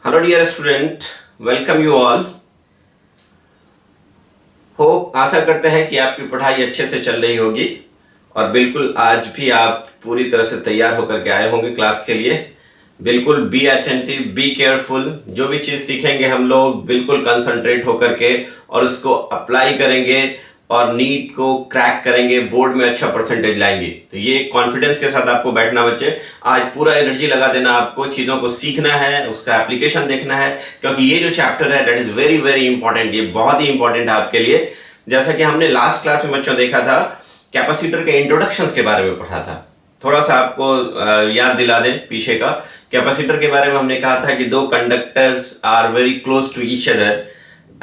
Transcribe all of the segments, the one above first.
Hello dear student, welcome you all. Hope आशा करते हैं कि आपकी पढ़ाई अच्छे से चल रही होगी और बिल्कुल आज भी आप पूरी तरह से तैयार होकर के आए होंगे क्लास के लिए। बिल्कुल बी अटेंटिव, बी केयरफुल। जो भी चीज़ सीखेंगे हम लोग बिल्कुल कंसंट्रेट होकर के और उसको अप्लाई करेंगे और नीट को क्रैक करेंगे, बोर्ड में अच्छा परसेंटेज लाएंगे। तो ये कॉन्फिडेंस के साथ आपको बैठना बच्चे, आज पूरा एनर्जी लगा देना, आपको चीज़ों को सीखना है, उसका एप्लीकेशन देखना है, क्योंकि ये जो चैप्टर है that is very very important. ये बहुत ही इंपॉर्टेंट है आपके लिए। जैसा कि हमने लास्ट क्लास में बच्चों देखा था, कैपेसिटर के इंट्रोडक्शंस के बारे में पढ़ा था। थोड़ा सा आपको याद दिला दें पीछे का। कैपेसिटर के बारे में हमने कहा था कि दो conductors are very close to each other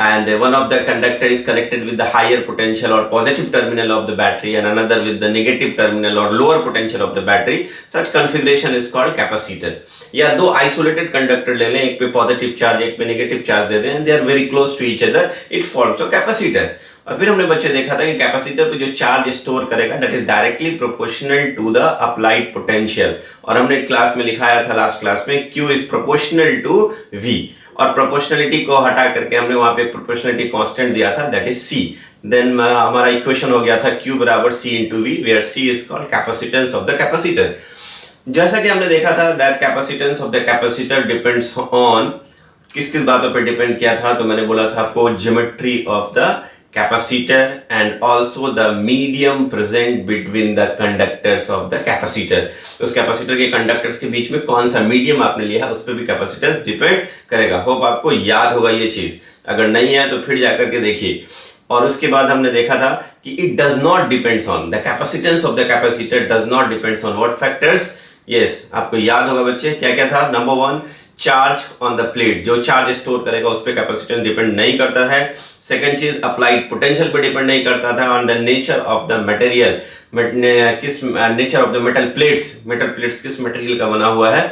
and one of the conductor is connected with the higher potential or positive terminal of the battery and another with the negative terminal or lower potential of the battery. Such configuration is called capacitor. या दो isolated conductor ले लें, एक पे positive charge एक पे negative charge दे दें and they are very close to each other, it forms a capacitor. और फिर हमने बच्चे देखा था कि कैपेसिटर पे जो चार्ज स्टोर करेगा that is directly proportional to the applied potential, और हमने क्लास में लिखाया था लास्ट क्लास में Q is proportional to V, और प्रोपोर्शनलिटी को हटा करके हमने वहां पे प्रोपोर्शनलिटी कांस्टेंट दिया था दैट इज C। देन हमारा इक्वेशन हो गया था Q बराबर C into V, where C is called capacitance of the capacitor. जैसा कि हमने देखा था that capacitance of the capacitor depends on, किस किस बातों पर डिपेंड किया था, तो मैंने बोला था आपको geometry of the capacitor and also the medium present between the conductors of the capacitor। उस कैपेसिटर के कंडक्टर्स के बीच में कौन सा मीडियम आपने लिया है उस पर भी कैपेसिटेंस डिपेंड करेगा। होप आपको याद होगा ये चीज, अगर नहीं है तो फिर जाकर के देखिए। और उसके बाद हमने देखा था कि it does not depends on the capacitance of the capacitor, does not depends on what factors. Yes, आपको याद होगा बच्चे, क्या क्या था। Number one, charge on the plate, जो चार्ज स्टोर करेगा उस पर कैपेसिटेंस डिपेंड नहीं करता है। सेकंड चीज, अप्लाइड पोटेंशियल पे डिपेंड नहीं करता था। On the nature of the material, किस nature of the metal plates, metal plates किस मटेरियल का बना हुआ है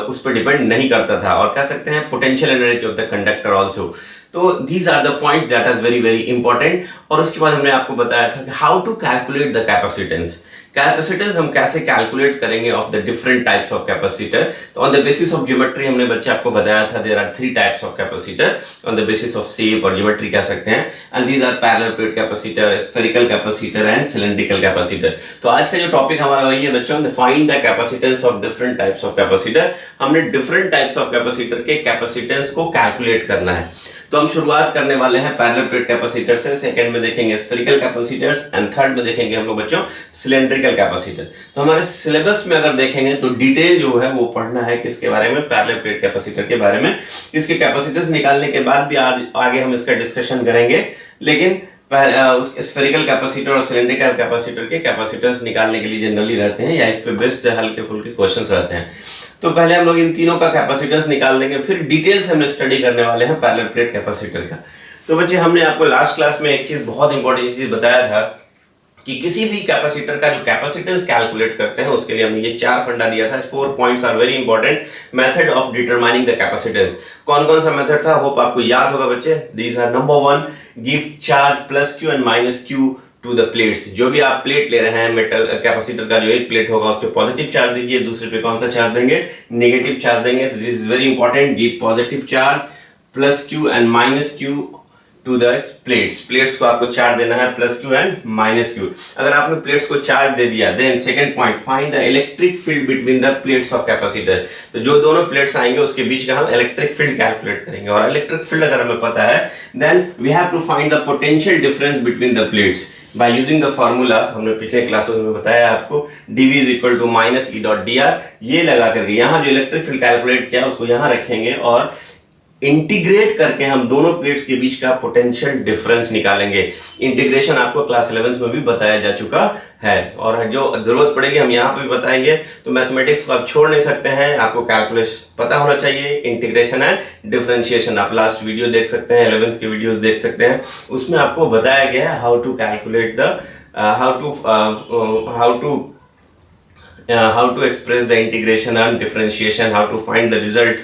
उस पर डिपेंड नहीं करता था। और कह सकते हैं potential energy of the conductor also. तो these are the point that is very very important. और उसके बाद हमने आपको बताया था कि how to calculate the capacitance. Capacitance हम कैसे कैलकुलेट करेंगे of the different types of capacitor. तो on the basis of geometry हमने बच्चे आपको बताया था there are three types of capacitor on the basis of shape और ज्योमेट्री कह सकते हैं, and these are parallel plate capacitor, spherical capacitor and cylindrical capacitor. तो आज का जो टॉपिक हमारा वही है बच्चों, find the capacitance of different types of capacitor. हमने डिफरेंट टाइप्स ऑफ कैपेसिटर के कैपेसिटेंस को कैलकुलेट करना है। तो हम शुरुआत करने वाले हैं पैरेलल प्लेट कैपेसिटर से, सेकंड में देखेंगे स्फेरिकल कैपेसिटर्स एंड थर्ड में देखेंगे हम लोग बच्चों सिलेंड्रिकल कैपेसिटर। तो हमारे सिलेबस में अगर देखेंगे तो डिटेल जो है वो पढ़ना है किसके बारे में, पैरेलल प्लेट कैपेसिटर के बारे में। इसके कैपेसिटर्स निकालने के बाद भी आगे हम इसका डिस्कशन करेंगे, लेकिन उस स्फेरिकल कैपेसिटर और सिलेंड्रिकल कैपेसिटर के कैपेसिटर्स निकालने के लिए जनरली रहते हैं या इस पे बेस्ड हल्के फुल्के क्वेश्चंस रहते हैं। तो पहले हम लोग इन तीनों का कैपेसिटेंस निकाल देंगे, फिर डिटेल से हम स्टडी करने वाले हैं पैरेलल प्लेट कैपेसिटर का। तो बच्चे, हमने आपको लास्ट क्लास में एक चीज, बहुत इंपॉर्टेंट चीज बताया था कि किसी भी कैपेसिटर का जो कैपेसिटेंस कैलकुलेट करते हैं उसके लिए हमने ये चार फंडा दिया था। 4 points are very important. Method of determining the capacitance, कौन कौन सा मेथड था, होप आपको याद होगा बच्चे। These are number one, give charge plus Q and minus Q to the plates. जो भी आप प्लेट ले रहे हैं, मेटल कैपेसिटर का जो एक प्लेट होगा उस पर पॉजिटिव चार्ज दीजिए, दूसरे पे कौन सा चार्ज देंगे, नेगेटिव चार्ज देंगे। This is very important, give positive charge plus Q and minus Q to the plates. Plates को आपको चार्ज देना है plus Q and minus Q. अगर आपने प्लेट्स को चार्ज दे दिया, then second point, find the electric field between the plates of capacitor. तो जो दोनों प्लेट्स आएंगे उसके बीच का हम इलेक्ट्रिक फील्ड कैलकुलेट करेंगे, और इलेक्ट्रिक फील्ड अगर हमें पता है then we have to find the potential difference between the plates by using the formula. हमने पिछले क्लासेस में बताया आपको, dv is equal to minus E dot D R. ये लगा करके यहाँ जो इलेक्ट्रिक फील्ड कैलकुलेट किया उसको यहाँ रखेंगे और इंटीग्रेट करके हम दोनों प्लेट्स के बीच का पोटेंशियल डिफरेंस निकालेंगे। इंटीग्रेशन आपको क्लास 11th में भी बताया जा चुका है, और जो जरूरत पड़ेगी हम यहाँ पे भी बताएंगे। तो मैथमेटिक्स को आप छोड़ नहीं सकते हैं, आपको कैलकुलेशन पता होना चाहिए, इंटीग्रेशन एंड डिफरेंशिएशन। आप लास्ट वीडियो देख सकते हैं, 11th के वीडियोस देख सकते हैं, उसमें आपको बताया गया है how to calculate the how to express the integration and differentiation, how to find the result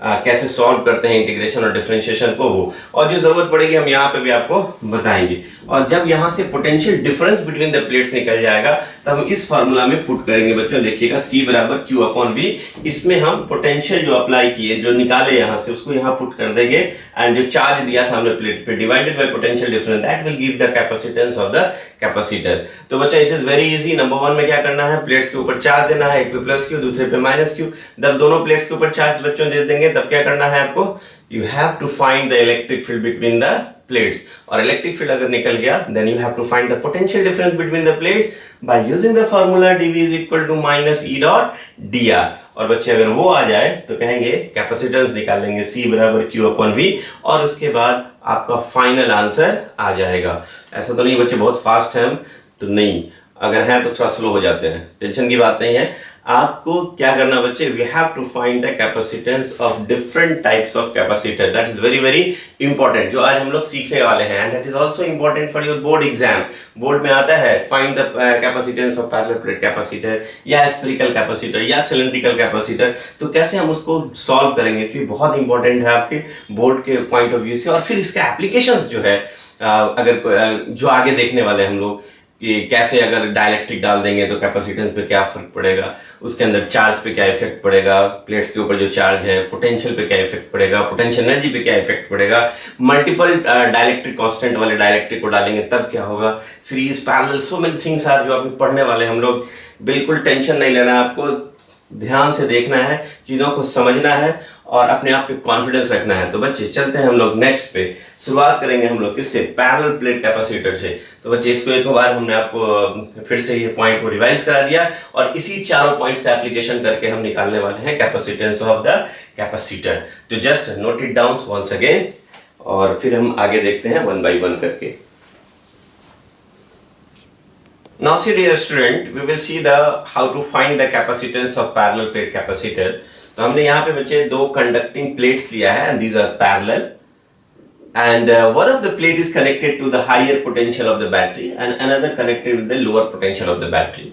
कैसे सॉल्व करते हैं इंटीग्रेशन और डिफरेंशिएशन को वो, और जो जरूरत पड़ेगी हम यहाँ पे भी आपको बताएंगे। और जब यहाँ से potential difference between the plates निकल जाएगा तब हम इस फार्मूला में पुट करेंगे बच्चों। देखिएगा C बराबर Q अपॉन V, इसमें हम पोटेंशियल जो अप्लाई किए जो निकाले यहाँ से उसको यहाँ पुट कर देंगे, एंड जो चार्ज दिया था हमने प्लेट पे divided by potential difference, that will give the capacitance of the capacitor. तो बच्चों it is very easy. Number 1 में क्या करना है, प्लेट्स के ऊपर चार्ज देना है, एक पे प्लस Q दूसरे पे माइनस Q। जब दोनों प्लेट्स के ऊपर चार्ज बच्चों दे देंगे तब क्या करना है आपको, you have to find the electric field between the plates. और इलेक्ट्रिक फील्ड अगर निकल गया then you have to find the potential difference between the plates by using the formula dV is equal to minus E dot dr। और बच्चे अगर वो आ जाए तो कहेंगे कैपेसिटेंस निकालेंगे C बराबर Q अपॉन V, और उसके बाद आपका फाइनल आंसर आ जाएगा। ऐसा तो नहीं बच्चे बहुत फास्ट है हम तो नहीं, अगर हैं तो थोड़ा स्लो हो जाते हैं, टेंशन की बात नहीं है। आपको क्या करना बच्चे, we have to find the capacitance of different types of capacitor, that is very very important, जो आज हम लोग सीखने वाले हैं, and that is also important for your board exam. Board में आता है find the capacitance of parallel plate capacitor या स्फेरिकल कैपेसिटर या सिलिंड्रिकल कैपेसिटर, तो कैसे हम उसको सॉल्व करेंगे, इसलिए बहुत इंपॉर्टेंट है आपके बोर्ड के पॉइंट ऑफ व्यू से। और फिर इसका एप्लीकेशंस जो है अगर जो आगे देखने वाले हम लोग कि कैसे अगर डाइलेक्ट्रिक डाल देंगे तो कैपेसिटेंस पे क्या फर्क पड़ेगा, उसके अंदर चार्ज पे क्या इफेक्ट पड़ेगा, प्लेट्स के ऊपर जो चार्ज है पोटेंशियल पे क्या इफेक्ट पड़ेगा, पोटेंशियल एनर्जी पे क्या इफेक्ट पड़ेगा, मल्टीपल डाइलेक्ट्रिक कांस्टेंट वाले डाइलेक्ट्रिक को डालेंगे तब क्या होगा, series parallel, so many things are जो अभी पढ़ने वाले हम लोग। बिल्कुल टेंशन नहीं लेना है आपको, ध्यान से देखना है, चीजों को समझना है और अपने आप पे कॉन्फिडेंस रखना है। तो बच्चे चलते हैं हम लोग नेक्स्ट पे, शुरुआत करेंगे हम लोग किससे, पैरेलल प्लेट कैपेसिटर से। तो बच्चे इसको एक बार हमने आपको फिर से ये पॉइंट को रिवाइज करा दिया, और इसी चारों पॉइंट्स का एप्लीकेशन करके हम निकालने वाले हैं कैपेसिटेंस ऑफ द कैपेसिटर। तो just note it down once again, और फिर हम आगे देखते हैं वन बाय वन करके। Now see dear student, we will see the how to find the capacitance of parallel plate capacitor. तो हमने यहाँ पे बच्चे दो कंडक्टिंग प्लेट्स लिया है, and these are parallel, and one of the plate is connected to the higher potential of the battery and another connected with the lower potential of the battery.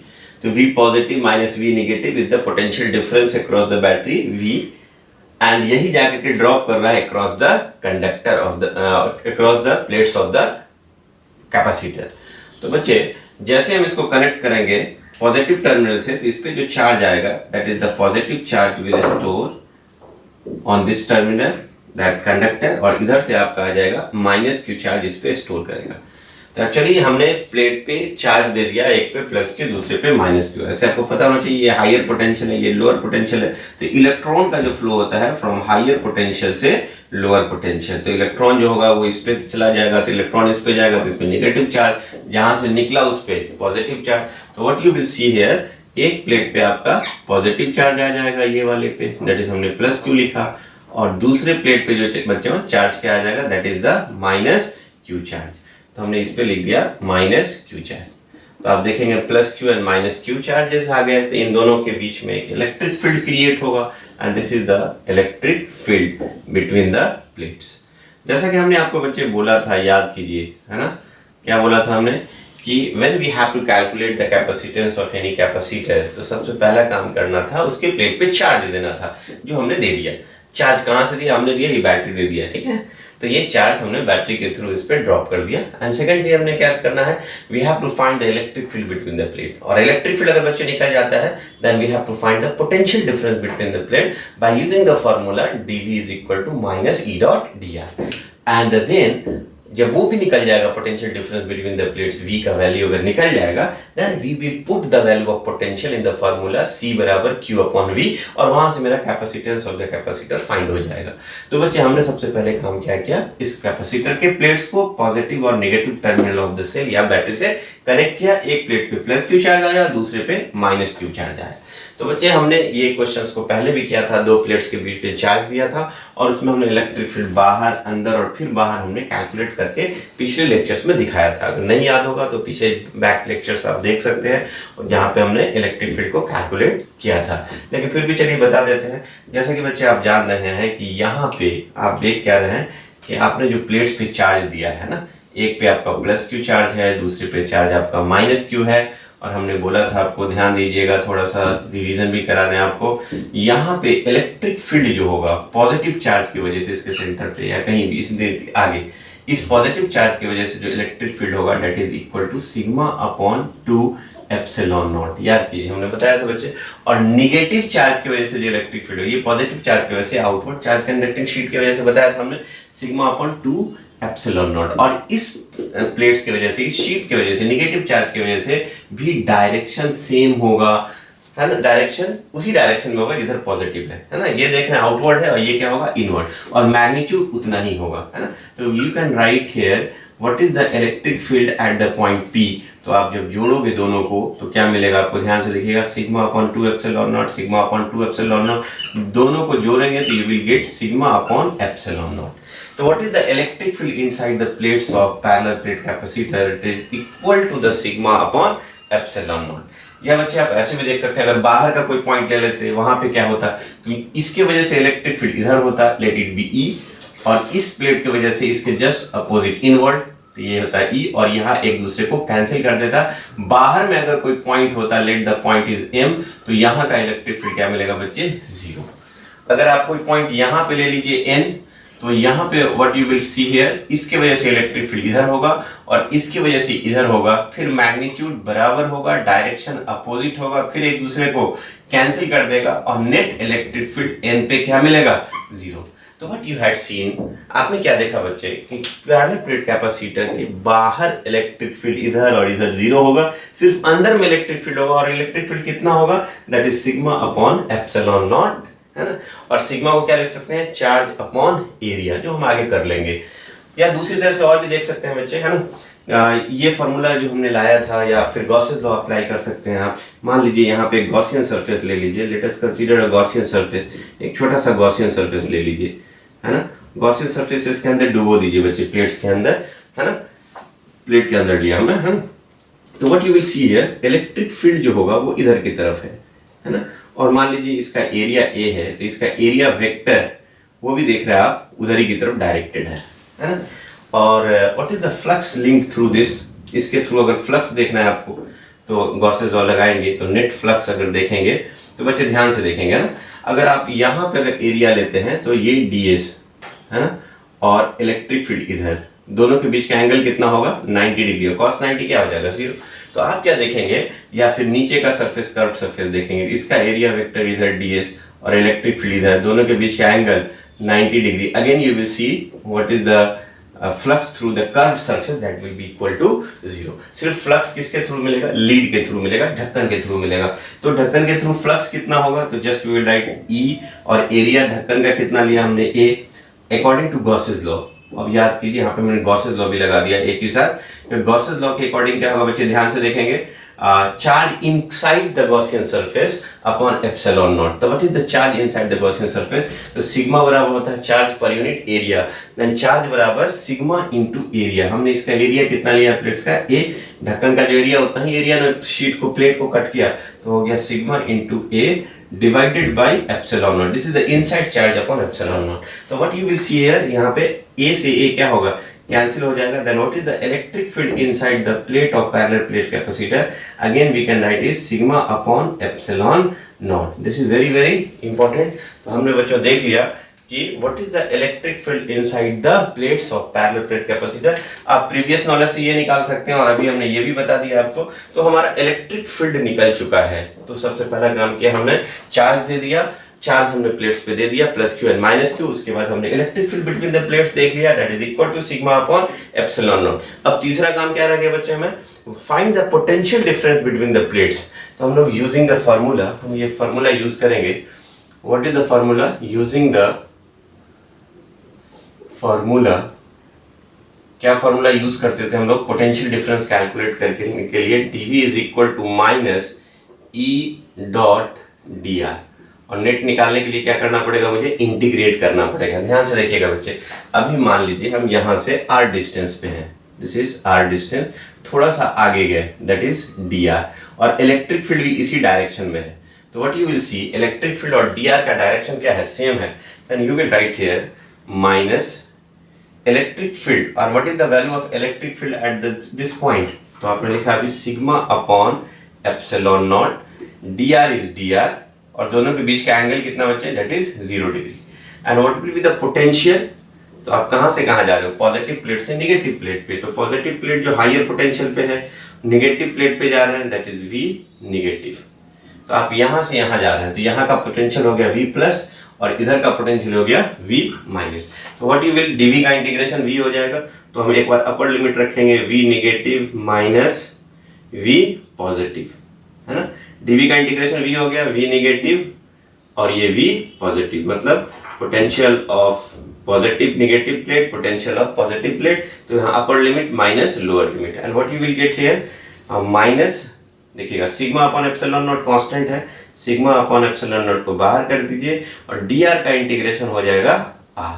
तो V positive minus V negative is the potential difference across the battery V, and यही जाकर के drop कर रहा है across the conductor of the across the plates of the capacitor। तो बच्चे जैसे हम इसको कनेक्ट करेंगे पॉजिटिव टर्मिनल से, तो इस पे जो चार्ज आएगा that is the positive charge will store on this terminal that conductor, और इधर से आपका आ जाएगा माइनस Q चार्ज इस पे स्टोर करेगा। तो एक्चुअली हमने प्लेट पे चार्ज दे दिया, एक पे प्लस Q दूसरे पे माइनस Q। ऐसे आपको पता होना चाहिए ये हायर पोटेंशियल है, ये लोअर पोटेंशियल है। तो इलेक्ट्रॉन का जो फ्लो होता है फ्रॉम हायर पोटेंशियल से लोअर पोटेंशियल, तो इलेक्ट्रॉन जो होगा वो इस पे चला जाएगा, तो इलेक्ट्रॉन इस पे जाएगा तो इस पे नेगेटिव चार्ज, जहां से निकला उस पे पॉजिटिव चार्ज। तो what you will see here, एक प्लेट पे आपका पॉजिटिव चार्ज आ जाएगा ये वाले पे, दैट इज हमने प्लस Q लिखा, और दूसरे प्लेट पे जो बच्चों चार्ज क्या आ जाएगा that is the minus Q charge. तो हमने इस पे लिख दिया माइनस Q चार्ज। तो आप देखेंगे plus Q and minus Q charges आ गए, तो इन दोनों के बीच में एक इलेक्ट्रिक फील्ड क्रिएट होगा, and this is the electric field between the plates. जैसा कि हमने आपको बच्चे बोला था, याद कीजिए, है ना, क्या बोला था हमने कि when we have to calculate the capacitance of any capacitor, तो सबसे पहला काम करना था उसके प्लेट पे चार्ज देना था, जो हमने दे दिया। चार्ज कहां से दिया हमने, दिया ये बैटरी दे दिया, ठीक है, तो ये चार्ज हमने बैटरी के थ्रू इस पे ड्रॉप कर दिया। एंड सेकंड चीज हमने क्या करना है, we have to find the electric field between the plate, और इलेक्ट्रिक फील्ड अगर बच्चे निकल जाता है then we have to find the potential difference between the plate by using the formula dV is equal to minus E dot dr। And then जब वो भी निकल जाएगा potential difference between the plates, V का value अगर निकल जाएगा, then we will put the value of potential in the formula C बराबर Q अपॉन V, और वहां से मेरा capacitance of the capacitor find हो जाएगा। तो बच्चे हमने सबसे पहले काम क्या किया, इस कैपेसिटर के प्लेट्स को पॉजिटिव और negative terminal of the cell या बैटरी से कनेक्ट किया। एक प्लेट पे प्लस Q चार्ज आया, दूसरे पे माइनस Q चार्ज आया। तो बच्चे हमने ये क्वेश्चंस को पहले भी किया था, दो प्लेट्स के बीच में चार्ज दिया था, और उसमें हमने इलेक्ट्रिक फील्ड बाहर अंदर और फिर बाहर हमने कैलकुलेट करके पिछले लेक्चर्स में दिखाया था। अगर नहीं याद होगा तो पीछे बैक लेक्चर्स आप देख सकते हैं, जहाँ पे हमने इलेक्ट्रिक फील्ड को कैलकुलेट किया था। लेकिन फिर भी चलिए बता देते हैं, जैसा कि बच्चे आप जान रहे हैं कि यहाँ पे आप देख क्या रहे हैं कि आपने जो प्लेट्स पे चार्ज दिया है ना, एक पे आपका प्लस Q चार्ज है, दूसरे पे चार्ज आपका माइनस Q है, और हमने बोला था आपको ध्यान दीजिएगा, थोड़ा सा रिवीजन भी करा दें आपको। यहाँ पे इलेक्ट्रिक फील्ड जो होगा पॉजिटिव चार्ज की वजह से इसके सेंटर पे या कहीं भी इस देर आगे, इस पॉजिटिव चार्ज की वजह से जो इलेक्ट्रिक फील्ड होगा that is equal to sigma upon 2 epsilon naught. याद कीजिए हमने बताया था बच्चे। और निगेटिव चार्ज की वजह से जो इलेक्ट्रिक फील्ड होगी, ये पॉजिटिव चार्ज की वजह से आउटवर्ड चार्ज कंडक्टिंग शीट की वजह से बताया था हमने, सिग्मा अपॉन 2 एप्सिलॉन नॉट। और इस प्लेट्स की वजह से, इस शीट की वजह से, निगेटिव चार्ज की वजह से भी डायरेक्शन सेम होगा, है ना, डायरेक्शन उसी डायरेक्शन में होगा जिधर पॉजिटिव है ना। ये देख रहे हैं आउटवर्ड है और ये क्या होगा, इनवर्ड, और मैग्नीट्यूड उतना ही होगा, है ना। तो you can write here what is the electric field at the point P। तो आप जब जोड़ोगे दोनों को तो क्या मिलेगा आपको, ध्यान से देखिएगा, sigma upon 2 epsilon naught, sigma upon 2 epsilon not, दोनों को जोड़ेंगे तो you will get sigma upon epsilon naught. तो what is the electric field inside the plates of parallel plate capacitor, it is equal to the sigma upon epsilon naught. या बच्चे आप ऐसे भी देख सकते हैं, अगर बाहर का कोई पॉइंट ले लेते वहां पे क्या होता, तो इसके वजह से इलेक्ट्रिक फील्ड इधर होता, लेट इट बी ई, और इस प्लेट की वजह से इसके जस्ट अपोजिट इनवर्ड, तो ये होता है ई, और यहाँ एक दूसरे को कैंसिल कर देता। बाहर में अगर कोई पॉइंट होता, let the point is M, तो यहाँ का इलेक्ट्रिक फील्ड क्या मिलेगा बच्चे, 0। अगर आप कोई पॉइंट यहाँ पे ले लीजिए एन, तो यहाँ पे what you will see here, इसके वजह से इलेक्ट्रिक फील्ड इधर होगा और इसकी वजह से इधर होगा, फिर मैग्नीट्यूड बराबर होगा, डायरेक्शन अपोजिट होगा, फिर एक दूसरे को कैंसिल कर देगा और नेट इलेक्ट्रिक फील्ड एन पे क्या मिलेगा, 0। तो व्हाट यू हैड सीन, आपने क्या देखा बच्चे कि पैरेलल प्लेट कैपेसिटर के बाहर इलेक्ट्रिक फील्ड इधर और इधर 0 होगा, सिर्फ अंदर में इलेक्ट्रिक फील्ड होगा, और इलेक्ट्रिक फील्ड कितना होगा, that is sigma upon epsilon not, है ना। और सिग्मा को क्या लिख सकते हैं, चार्ज अपॉन एरिया, जो हम आगे कर लेंगे। या दूसरी तरह से और भी देख सकते हैं बच्चे, है ना, ये फॉर्मूला जो हमने लाया था, या फिर गॉसेस लॉ अप्लाई कर सकते हैं आप। मान लीजिए यहाँ पे एक गॉसियन सरफेस ले लीजिए, let us consider a Gaussian surface, एक छोटा सा गॉसियन सरफेस ले लीजिए, है ना। गॉसियन सरफेस इसके अंदर डुबो दीजिए बच्चे, प्लेट्स के अंदर, है ना, प्लेट के अंदर लिया हमने, है ना। तो what you will see here, electric field जो होगा वो इधर की तरफ है ना। और मान लीजिए इसका एरिया ए है, तो इसका एरिया वेक्टर वो भी देख रहे हैं आप उधर ही की तरफ डायरेक्टेड है ना। और what is the flux link through this, इसके थ्रू अगर फ्लक्स देखना है आपको तो गॉसेस लॉ लगाएंगे, तो नेट फ्लक्स अगर देखेंगे तो बच्चे ध्यान से देखेंगे ना, अगर आप यहाँ पे अगर एरिया लेते हैं तो ये ds है ना, और इलेक्ट्रिक फील्ड इधर, दोनों के बीच का एंगल कितना होगा, 90 डिग्री, और cos 90 क्या हो जाएगा, 0। तो आप क्या देखेंगे, या फिर नीचे का सरफेस, कर्व सरफेस देखेंगे, इसका एरिया वेक्टर इधर ds और इलेक्ट्रिक फील्ड इधर, दोनों के बीच का angle 90 degree. Again you will see what is the flux through the curved surface, that will be equal to 0। सिर्फ फ्लक्स किसके थ्रू मिलेगा, लीड के थ्रू मिलेगा, ढक्कन के थ्रू मिलेगा। तो ढक्कन के थ्रू फ्लक्स कितना होगा, तो just we will write E, और एरिया ढक्कन का कितना लिया हमने, A, according to Gauss's law. अब याद कीजिए यहाँ पे मैंने गॉसेस लॉ भी लगा दिया एक ही साथ। तो गॉसेस लॉ के अकॉर्डिंग क्या होगा बच्चे, ध्यान से देखेंगे, charge inside the Gaussian surface upon epsilon naught। तो what is the charge inside the Gaussian surface, तो सिग्मा बराबर होता है charge per unit area, then charge बराबर सिग्मा इनटू एरिया। हमने इसका एरिया कितना लिया प्लेट्स का, ए, ढक्कन का जो एरिया उतना ही एरिया ने शीट को, प्लेट को कट किया, तो हो गया sigma into a divided by epsilon naught. This is the inside charge upon epsilon naught. तो what you will see here, यहाँ पे ए से ए क्या होगा, कैंसिल हो जाएगा। Then what is the electric field inside the plate of parallel plate capacitor, again we can write is sigma upon epsilon naught. This is very very important. तो हमने बच्चों देख लिया कि what is the electric field inside the plates of parallel plate capacitor. आप previous knowledge से ये निकाल सकते हैं, और अभी हमने ये भी बता दिया आपको। तो हमारा इलेक्ट्रिक फील्ड निकल चुका है। तो सबसे पहला काम किया हमने, चार्ज दे दिया, चार्ज हमने प्लेट्स पे दे दिया plus Q and minus Q. उसके बाद हमने electric field between the plates देख लिया, that is equal to sigma upon epsilon naught. अब तीसरा काम क्या रह गया बच्चे, हमें find the potential difference between the plates. तो हम लोग यूजिंग द फार्मूला, हम ये फार्मूला यूज करेंगे। What is the formula, using the formula, क्या फार्मूला यूज करते थे हम लोग पोटेंशियल डिफरेंस कैलकुलेट करने के लिए, dv is equal to minus E dot D R. और नेट निकालने के लिए क्या करना पड़ेगा, मुझे इंटीग्रेट करना पड़ेगा। ध्यान से देखिएगा बच्चे, अभी मान लीजिए हम यहां से r डिस्टेंस पे हैं, दिस इज r डिस्टेंस, थोड़ा सा आगे गए, दैट इज dr, और इलेक्ट्रिक फील्ड भी इसी डायरेक्शन में है। तो what you will see, electric field और dr का डायरेक्शन क्या है, सेम है। Then you will write here minus electric field, और what is the value of electric field at this point, तो आपने लिखा अभी sigma upon epsilon naught, dr is dr, और दोनों के बीच का एंगल कितना बच्चे, that is 0 degree. And what will be the potential, तो आप कहां से कहां जा रहे हो, पॉजिटिव प्लेट से नेगेटिव प्लेट पे, तो पॉजिटिव प्लेट जो हायर पोटेंशियल पे है, नेगेटिव प्लेट पे जा रहे हैं, दैट इज V नेगेटिव। तो आप यहां से यहां जा रहे हैं, तो यहां का पोटेंशियल हो गया V प्लस और इधर का पोटेंशियल हो गया V माइनस। तो व्हाट यू विल, dV का इंटीग्रेशन V हो जाएगा, तो हम एक बार अपर लिमिट रखेंगे V negative minus V positive, है ना। dV का इंटीग्रेशन V हो गया V नेगेटिव और ये V पॉजिटिव, मतलब potential of positive negative plate, potential of positive plate. तो यहाँ upper limit minus lower limit, and what you will get here minus, देखिएगा sigma upon epsilon naught constant है, sigma upon epsilon naught को बाहर कर दीजिए और dr का इंटीग्रेशन हो जाएगा r।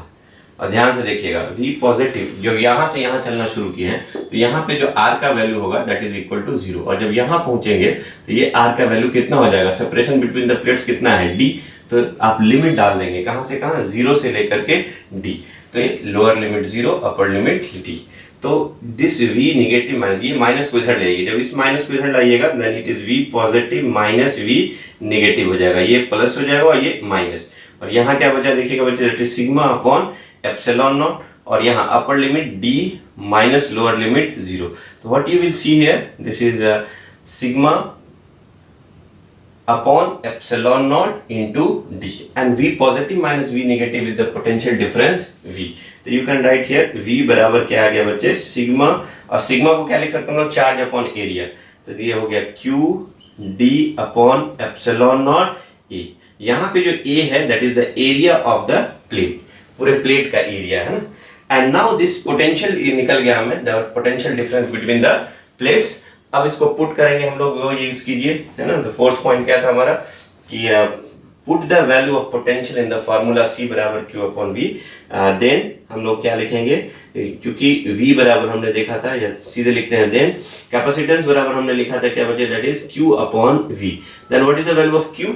और ध्यान से देखिएगा V पॉजिटिव जब यहां से यहां चलना शुरू किए हैं, तो यहाँ पे जो r का वैल्यू होगा दैट इज इक्वल टू 0, और जब यहां पहुंचेंगे तो ये r का वैल्यू कितना हो जाएगा, सेपरेशन बिटवीन द प्लेट्स कितना है d, तो आप लिमिट डाल देंगे कहां से कहां, 0 से लेकर के d, तो ये lower limit 0, upper limit d। तो दिस V नेगेटिव माइनस, ये माइनस को इधर लाइएगा, जब इस माइनस को इधर लाइएगा then it is V positive minus V negative हो जाएगा, ये प्लस हो जाएगा और ये माइनस, और यहाँ क्या बचा देखिएगा बच्चे, that is sigma upon epsilon not, और यहाँ upper limit d minus lower limit 0। तो what you will see here, this is sigma upon epsilon naught into d, and V positive minus V negative is the potential difference V। तो you can write here V बराबर क्या आ गया बच्चे, sigma, और sigma को क्या लिख सकते हैं हम लोग, चार्ज अपॉन एरिया, तो ये हो गया Q D upon epsilon not A। यहाँ पे जो A है that is the area of the plate, पूरे प्लेट का एरिया है ना। एंड नाउ दिस पोटेंशियल निकल गया हमें, the potential difference between the plates. अब इसको पुट करेंगे हम लोग, वो यूज कीजिए, है ना। तो फोर्थ पॉइंट क्या था हमारा कि put the value of potential in the formula C बराबर Q अपॉन V। देन हम लोग क्या लिखेंगे, क्योंकि V बराबर हमने देखा था, या सीधे लिखते हैं, देन कैपेसिटेंस बराबर हमने लिखा था क्या बचे, that is Q upon V। Then what is the value of Q,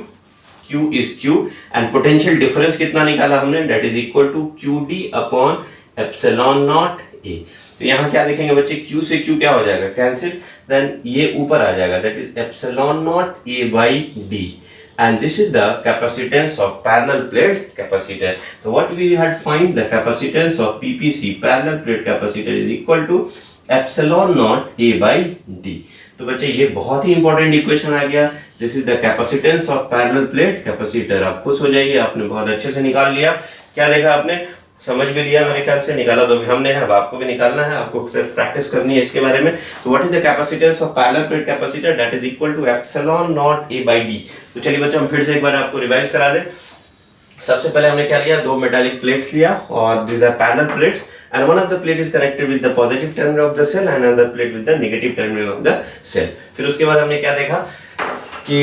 Q is Q, and potential difference कितना निकाला हमने, that is equal to QD upon epsilon not A। तो यहाँ क्या देखेंगे बच्चे, Q से Q क्या हो जाएगा, कैंसिल, देन ये ऊपर आ जाएगा, that is epsilon not A by D, and this is the capacitance of parallel plate capacitor। So what we had find, the capacitance of PPC parallel plate capacitor is equal to epsilon naught A by D। तो बच्चे ये बहुत ही important equation आ गया, this is the capacitance of parallel plate capacitor. आप खुश हो जाइए, आपने बहुत अच्छे से निकाल लिया। क्या देखा आपने, समझ भी लिया मेरे ख्याल से, निकाला तो भी हमने है, अब आपको भी निकालना है, आपको सिर्फ प्रैक्टिस करनी है इसके बारे में। तो what is the capacitance of parallel plate capacitor, that is equal to epsilon not A by D। तो चलिए बच्चों हम फिर से एक बार आपको रिवाइज करा दें। सबसे पहले हमने क्या लिया, दो मेटालिक प्लेट्स लिया, और these are parallel plates, and one of the plate is connected with the positive terminal of the cell and another plate with the negative terminal of the cell. फिर उसके बाद हमने क्या देखा कि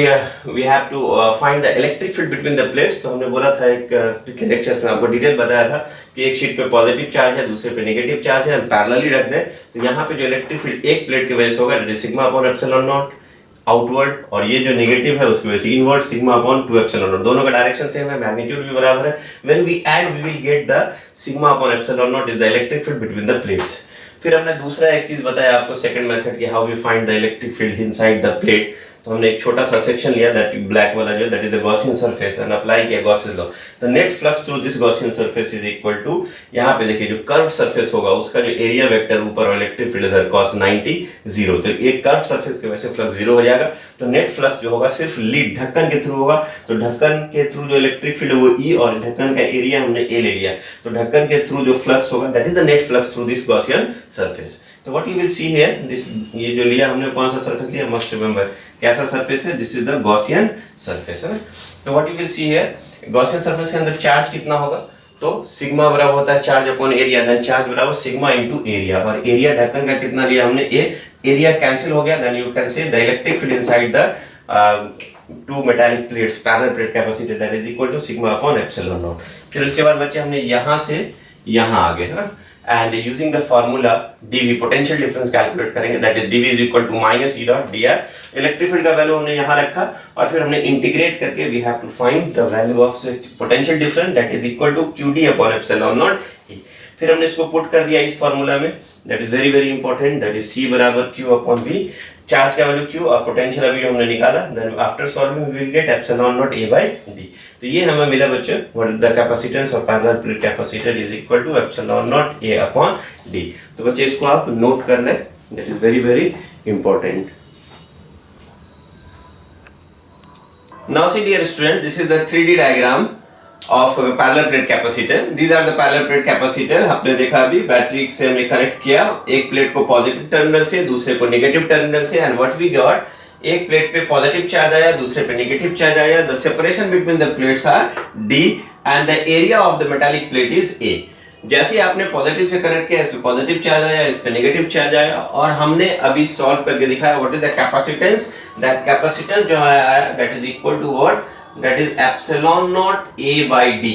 we have to find the electric field between the plates. तो हमने बोला था एक पिछले लेक्चर्स में आपको डिटेल बताया था कि एक शीट पे पॉजिटिव चार्ज है, दूसरे पे नेगेटिव चार्ज है, हम पैरेलली रख दें तो यहाँ पे जो इलेक्ट्रिक फील्ड एक प्लेट की वजह से होगा, that is sigma upon epsilon not outward, और ये जो नेगेटिव है उसकी वजह से inward, sigma upon 2 epsilon not. दोनों का डायरेक्शन सेम है, मैग्नीट्यूड भी बराबर है। When we add we will get the sigma upon epsilon not is the electric field between the plates. फिर हमने दूसरा एक चीज बताया आपको, सेकंड मेथड की, how we find the electric field inside the plate. तो हमने एक छोटा सा सेक्शन लिया, दैट ब्लैक वाला जो, that is the Gaussian surface, and apply किया Gaussian law. The net flux through this Gaussian surface is equal to, यहाँ पे देखिए जो कर्व सरफेस होगा उसका जो एरिया वेक्टर ऊपर और इलेक्ट्रिक फील्ड इधर cos 90 0, तो एक कर्व सरफेस की वजह से फ्लक्स 0 हो जाएगा। तो नेट फ्लक्स जो होगा सिर्फ लीड ढक्कन के थ्रू होगा, तो ढक्कन के थ्रू जो इलेक्ट्रिक फील्ड वो E, और ढक्कन का एरिया हमने A ले लिया, तो ढक्कन के थ्रू जो फ्लक्स होगा that is the net flux through this Gaussian surface. तो what you will see here, this, ये जो लिया हमने कौन सा सरफेस लिया, मस्ट रिमेंबर कैसा सरफेस है, this is the Gaussian surface है। तो what you will see here, Gaussian surface के अंदर चार्ज कितना होगा, तो सिग्मा बराबर होता है charge upon area, then charge बराबर सिग्मा इनटू एरिया, और एरिया ढक्कन का कितना लिया हमने A, एरिया कैंसिल हो गया, then you can say the electric field inside the two metallic plates parallel plate capacitor that is equal to sigma upon epsilon not. फिर उसके बाद बच्चे हमने यहां से यहां आ गए, है ना, and using the formula dV potential difference calculate करेंगे, that is dV is equal to minus E dot dr। Electric field का वैल्यू हमने यहाँ रखा, और फिर हमने इंटीग्रेट करके we have to find the value of potential difference that is equal to QD upon epsilon naught E। फिर हमने इसको पुट कर दिया इस फॉर्मूला में, that is very very important, that is C बराबर Q अपॉन V, चार्ज का value Q और पोटेंशियल अभी हमने निकाला, then after solving we will get epsilon not A by D। तो ये हमें मिला बच्चों, what the capacitance of parallel plate capacitor is equal to epsilon not A upon D। तो बच्चे इसको आप नोट कर लें, that is very very important. Now see dear student, this is the 3D diagram of parallel plate capacitor. These are the parallel plate capacitor। आपने देखा अभी battery से हमने कनेक्ट किया, एक प्लेट को पॉजिटिव टर्मिनल से, दूसरे को नेगेटिव टर्मिनल से, एंड व्हाट वी गॉट, एक प्लेट पे पॉजिटिव चार्ज आया, दूसरे पे नेगेटिव चार्ज आया। The separation between the plates are D and the area of the metallic plate is A। जैसे आपने पॉजिटिव से कनेक्ट किया, इस पे पॉजिटिव चार्ज आया, इस पे नेगेटिव चार्ज आया, और हमने अभी सॉल्व करके दिखाया what is the capacitance. That capacitance जो आया that is equal to what, that is epsilon not A by D।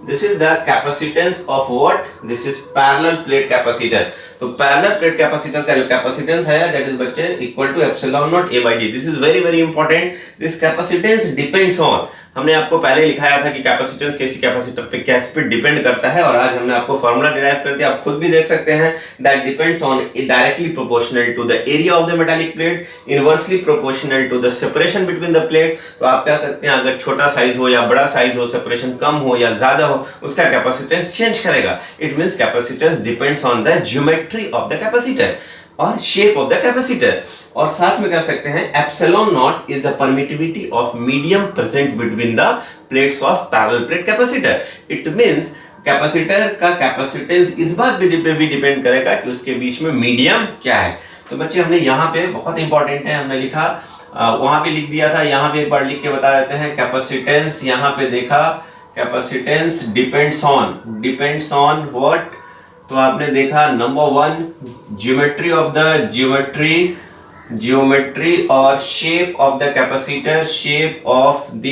This is the capacitance of what, this is parallel plate capacitor. तो parallel plate capacitor का जो capacitance है that is बच्चे equal to epsilon not A by D। This is very very important. This capacitance depends on, हमने आपको पहले लिखाया था कि कैपेसिटेंस किसी कैपेसिटर पे क्या पे डिपेंड करता है, और आज हमने आपको फार्मूला डिराइव कर दिया, आप खुद भी देख सकते हैं, that depends on directly proportional to the area of the metallic plate, inversely proportional to the separation between the plate. तो आप कह सकते हैं अगर छोटा साइज हो या बड़ा साइज हो, सेपरेशन कम हो या ज्यादा हो, उसका कैपेसिटेंस चेंज करेगा। It means capacitance depends on the geometry of the capacitor और शेप ऑफ द कैपेसिटर। और साथ में कह सकते हैं epsilon not is the permittivity of medium present between the plates of parallel plate capacitor. It means capacitor का capacitance इस बात पे भी डिपेंड करेगा कि उसके बीच में मीडियम क्या है। तो बच्चे हमने यहाँ पे बहुत इंपॉर्टेंट है, हमने लिखा वहां पे लिख दिया था, यहाँ पे एक बार लिख के बता देते हैं। कैपेसिटेंस यहाँ पे देखा, कैपेसिटेंस डिपेंड्स ऑन व्हाट, तो आपने देखा number 1 geometry of the geometry और shape of the capacitor, shape of the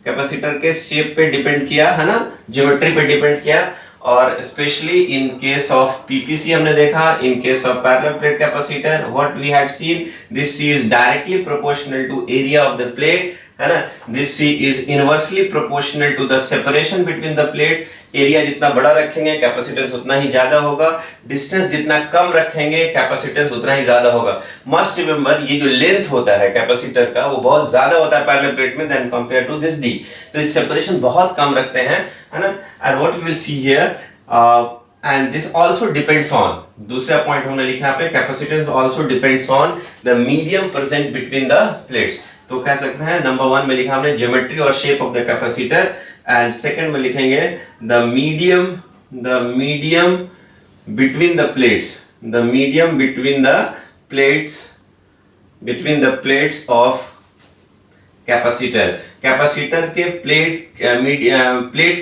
capacitor के शेप पे डिपेंड किया है ना, ज्योमेट्री पे डिपेंड किया। और specially in case of PPC हमने देखा, in case of parallel plate capacitor what we had seen, this C is directly proportional to area of the plate, है ना। This C is inversely proportional to the separation between the plate. Area जितना बड़ा रखेंगे capacitance उतना ही ज्यादा होगा, distance जितना कम रखेंगे कैपेसिटेंस उतना ही ज्यादा होगा। मस्ट रिमेंबर, ये जो लेंथ होता है कैपेसिटर का वो बहुत ज्यादा होता है पैरेलल प्लेट में then compare to this D। तो इस सेपरेशन बहुत कम रखते हैं, है ना। And what we will see here, and this also depends on, दूसरा पॉइंट हमने लिखा यहाँ पे, capacitance also depends on the medium present between the plates. तो कह सकते हैं नंबर 1 में लिखा हमने ज्योमेट्री और shape of the capacitor, and second में लिखेंगे the medium between the plates, the medium between the plates of capacitor. Capacitor के प्लेट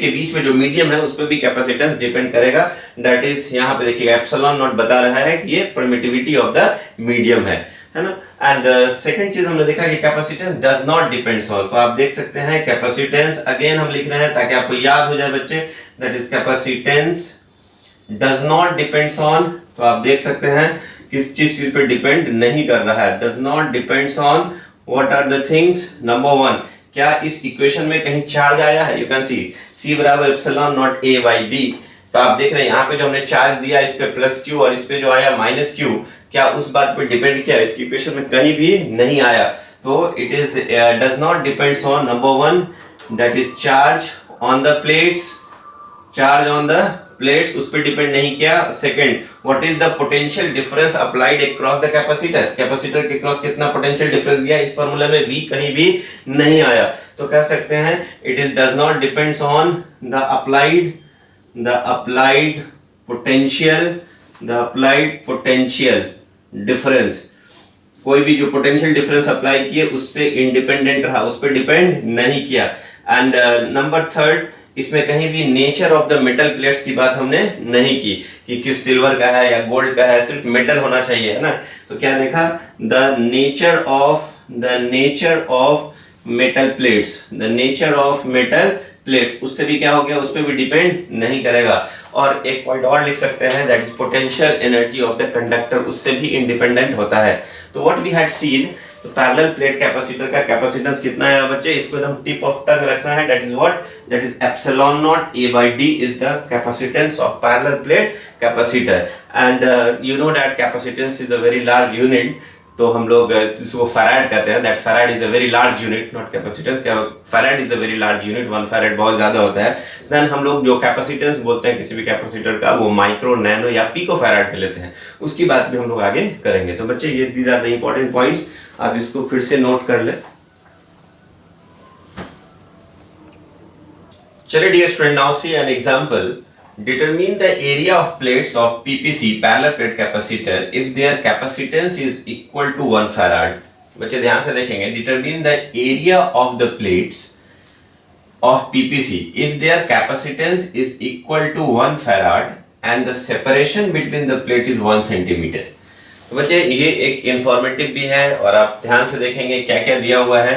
के बीच में जो मीडियम है उस पर भी कैपेसिटेंस डिपेंड करेगा। दैट इज यहाँ पे देखिएगा एप्सिलॉन नॉट बता रहा है कि ये परमिटिविटी ऑफ द मीडियम है ना। एंड सेकंड चीज हमने देखा कि capacitance does not depends on, तो आप देख सकते हैं कैपेसिटेंस अगेन हम लिख रहे हैं ताकि आपको याद हो जाए बच्चे, that is capacitance does not depends on. तो आप देख सकते हैं किस चीज पे डिपेंड नहीं कर रहा है, does not depends on what are the things. Number 1, क्या इस इक्वेशन में कहीं चार्ज आया है, यू कैन सी C बराबर एप्सिलॉन नॉट A by D। तो आप देख रहे हैं यहाँ पे जो हमने चार्ज दिया इस पे प्लस Q और इस पे जो आया माइनस Q, क्या उस बात पे डिपेंड किया, इसकी इक्वेशन में कहीं भी नहीं आया। तो it is does not depends on number 1 that is charge on the plates, charge on the plates उस पर डिपेंड नहीं किया। Second, what is the potential difference applied across the capacitor, capacitor के क्रॉस कितना पोटेंशियल डिफरेंस दिया, इस formula में V कहीं भी नहीं आया। तो कह सकते हैं it is does not depends on the applied potential difference. कोई भी जो पोटेंशियल डिफरेंस अप्लाई किए उससे इंडिपेंडेंट रहा, उस पर डिपेंड नहीं किया। एंड नंबर 3, इसमें कहीं भी nature of the metal plates की बात हमने नहीं की कि किस सिल्वर का है या गोल्ड का है, सिर्फ मेटल होना चाहिए, है ना। तो क्या देखा, the nature of metal plates, उससे भी क्या हो गया, उस पर भी डिपेंड नहीं करेगा। और एक पॉइंट और लिख सकते हैं that is potential energy of the conductor, उससे भी इंडिपेंडेंट होता है। तो व्हाट वी हैड सीन, तो पैरेलल प्लेट कैपेसिटर का कैपेसिटेंस कितना है बच्चे, इसको एकदम टिप ऑफ टंग रखना है, that is what, that is epsilon naught A by D is the capacitance of parallel plate capacitor, and you know that capacitance is a very large unit. तो हम लोग जिसको फैराड कहते हैं, that farad is a very large unit, not capacitance, farad is a very large unit, 1 farad बहुत ज्यादा होता है। देन हम लोग जो कैपेसिटेंस बोलते हैं किसी भी कैपेसिटर का, वो माइक्रो, नैनो या पिको फैराड पे लेते हैं। उसकी बात भी हम लोग आगे करेंगे। तो बच्चे ये these are the important points, आप इसको फिर से नोट कर ले। चलिए dear student, now see an example. Determine the area of plates of PPC parallel plate capacitor if their capacitance is equal to 1 farad. बच्चे ध्यान से देखेंगे। Determine the area of the plates of PPC if their capacitance is equal to 1 farad and the separation between the plate is 1 centimeter. तो बच्चे ये एक informative भी है, और आप ध्यान से देखेंगे क्या क्या दिया हुआ है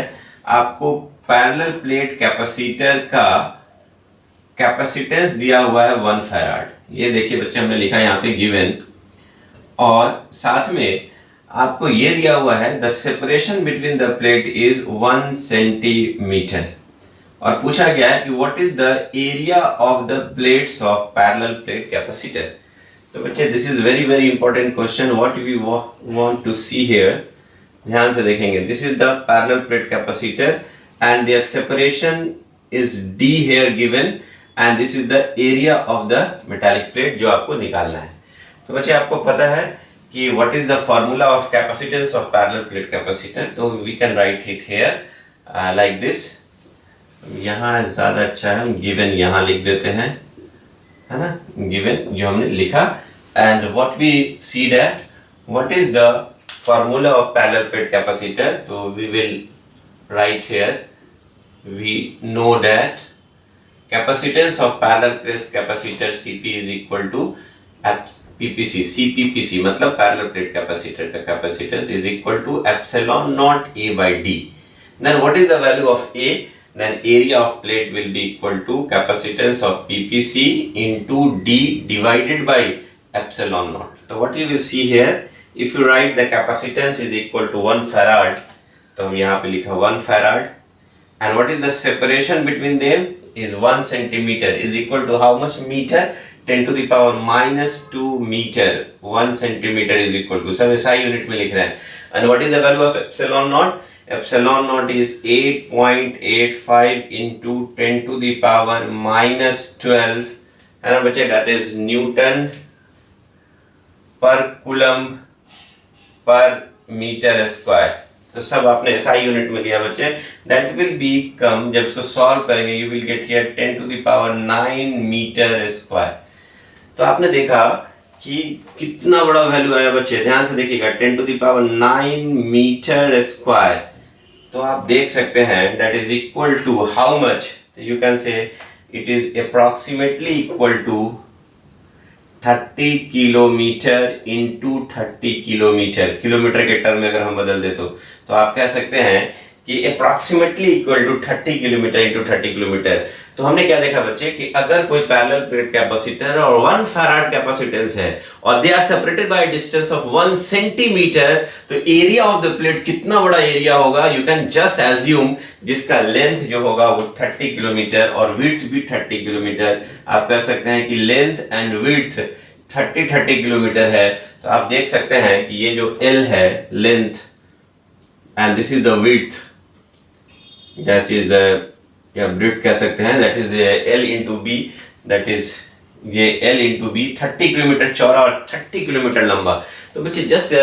आपको। पैरेलल प्लेट कैपेसिटर का कैपेसिटेंस दिया हुआ है 1 फैराड। ये देखिए बच्चे, हमने लिखा है यहाँ पे गिवन, और साथ में आपको ये दिया हुआ है the separation between the plate is 1 centimetre, और पूछा गया है कि what is the area of the plates of parallel plate capacitor. तो बच्चे this is very very important question, what we want to see here. ध्यान से देखेंगे, this is the parallel plate capacitor and their separation is D here given, and this is the area of the metallic plate जो आपको निकालना है। तो बच्चे आपको पता है कि what is the formula of capacitance of parallel plate capacitor, तो we can write it here like this। यहाँ ज़्यादा अच्छा है, हम given यहाँ लिख देते हैं, है ना, given जो हमने लिखा। and what we see that what is the formula of parallel plate capacitor, तो we will write here, we know that capacitance of parallel plate capacitor CP is equal to PPC, CPPC मतलब parallel plate capacitor का capacitance is equal to epsilon naught A by D. Then what is the value of A? Then area of plate will be equal to capacitance of PPC into D divided by epsilon naught. So what you will see here, if you write the capacitance is equal to 1 farad, तो हम यहाँ पे लिखा 1 farad, and what is the separation between them is 1 centimeter is equal to how much meter, 10 to the power minus 2 meter। 1 centimeter is equal to, सब SI unit में लिख रहे हैं। and what is the value of epsilon naught? epsilon naught is 8.85 into 10 to the power minus 12, है ना बच्चे, that is Newton per coulomb per meter square। तो सब आपने SI यूनिट में लिया बच्चे। दैट विल बी कम, जब इसको सॉल्व करेंगे you will get here 10 to the power 9 metre square. तो आपने देखा कि कितना बड़ा वैल्यू आया बच्चे, ध्यान से देखिएगा, 10 to the power 9 metre square. तो आप देख सकते हैं that is equal to how much, you can say it is approximately equal to 30 kilometre into 30 kilometre, kilometre के टर्म में अगर हम बदल दे तो आप कह सकते हैं कि approximately equal to 30 kilometre into 30 kilometre. तो हमने क्या देखा बच्चे कि अगर कोई पैरेलल प्लेट कैपेसिटर और 1 फैराड कैपेसिटेंस है और they are separated by distance of 1 centimetre, तो एरिया ऑफ द प्लेट कितना बड़ा एरिया होगा, यू कैन जस्ट एज्यूम, जिसका लेंथ जो होगा वो 30 किलोमीटर और विड्थ भी 30 किलोमीटर। आप कह सकते हैं कि लेंथ एंड विड्थ 30 किलोमीटर है। तो आप देख सकते हैं कि ये जो L है length and this is the width, that is या ब्रिथ कह सकते हैं, that is L into B, that is ये L into B 30 किलोमीटर चौड़ा और 30 किलोमीटर लंबा। तो बच्चे जस्ट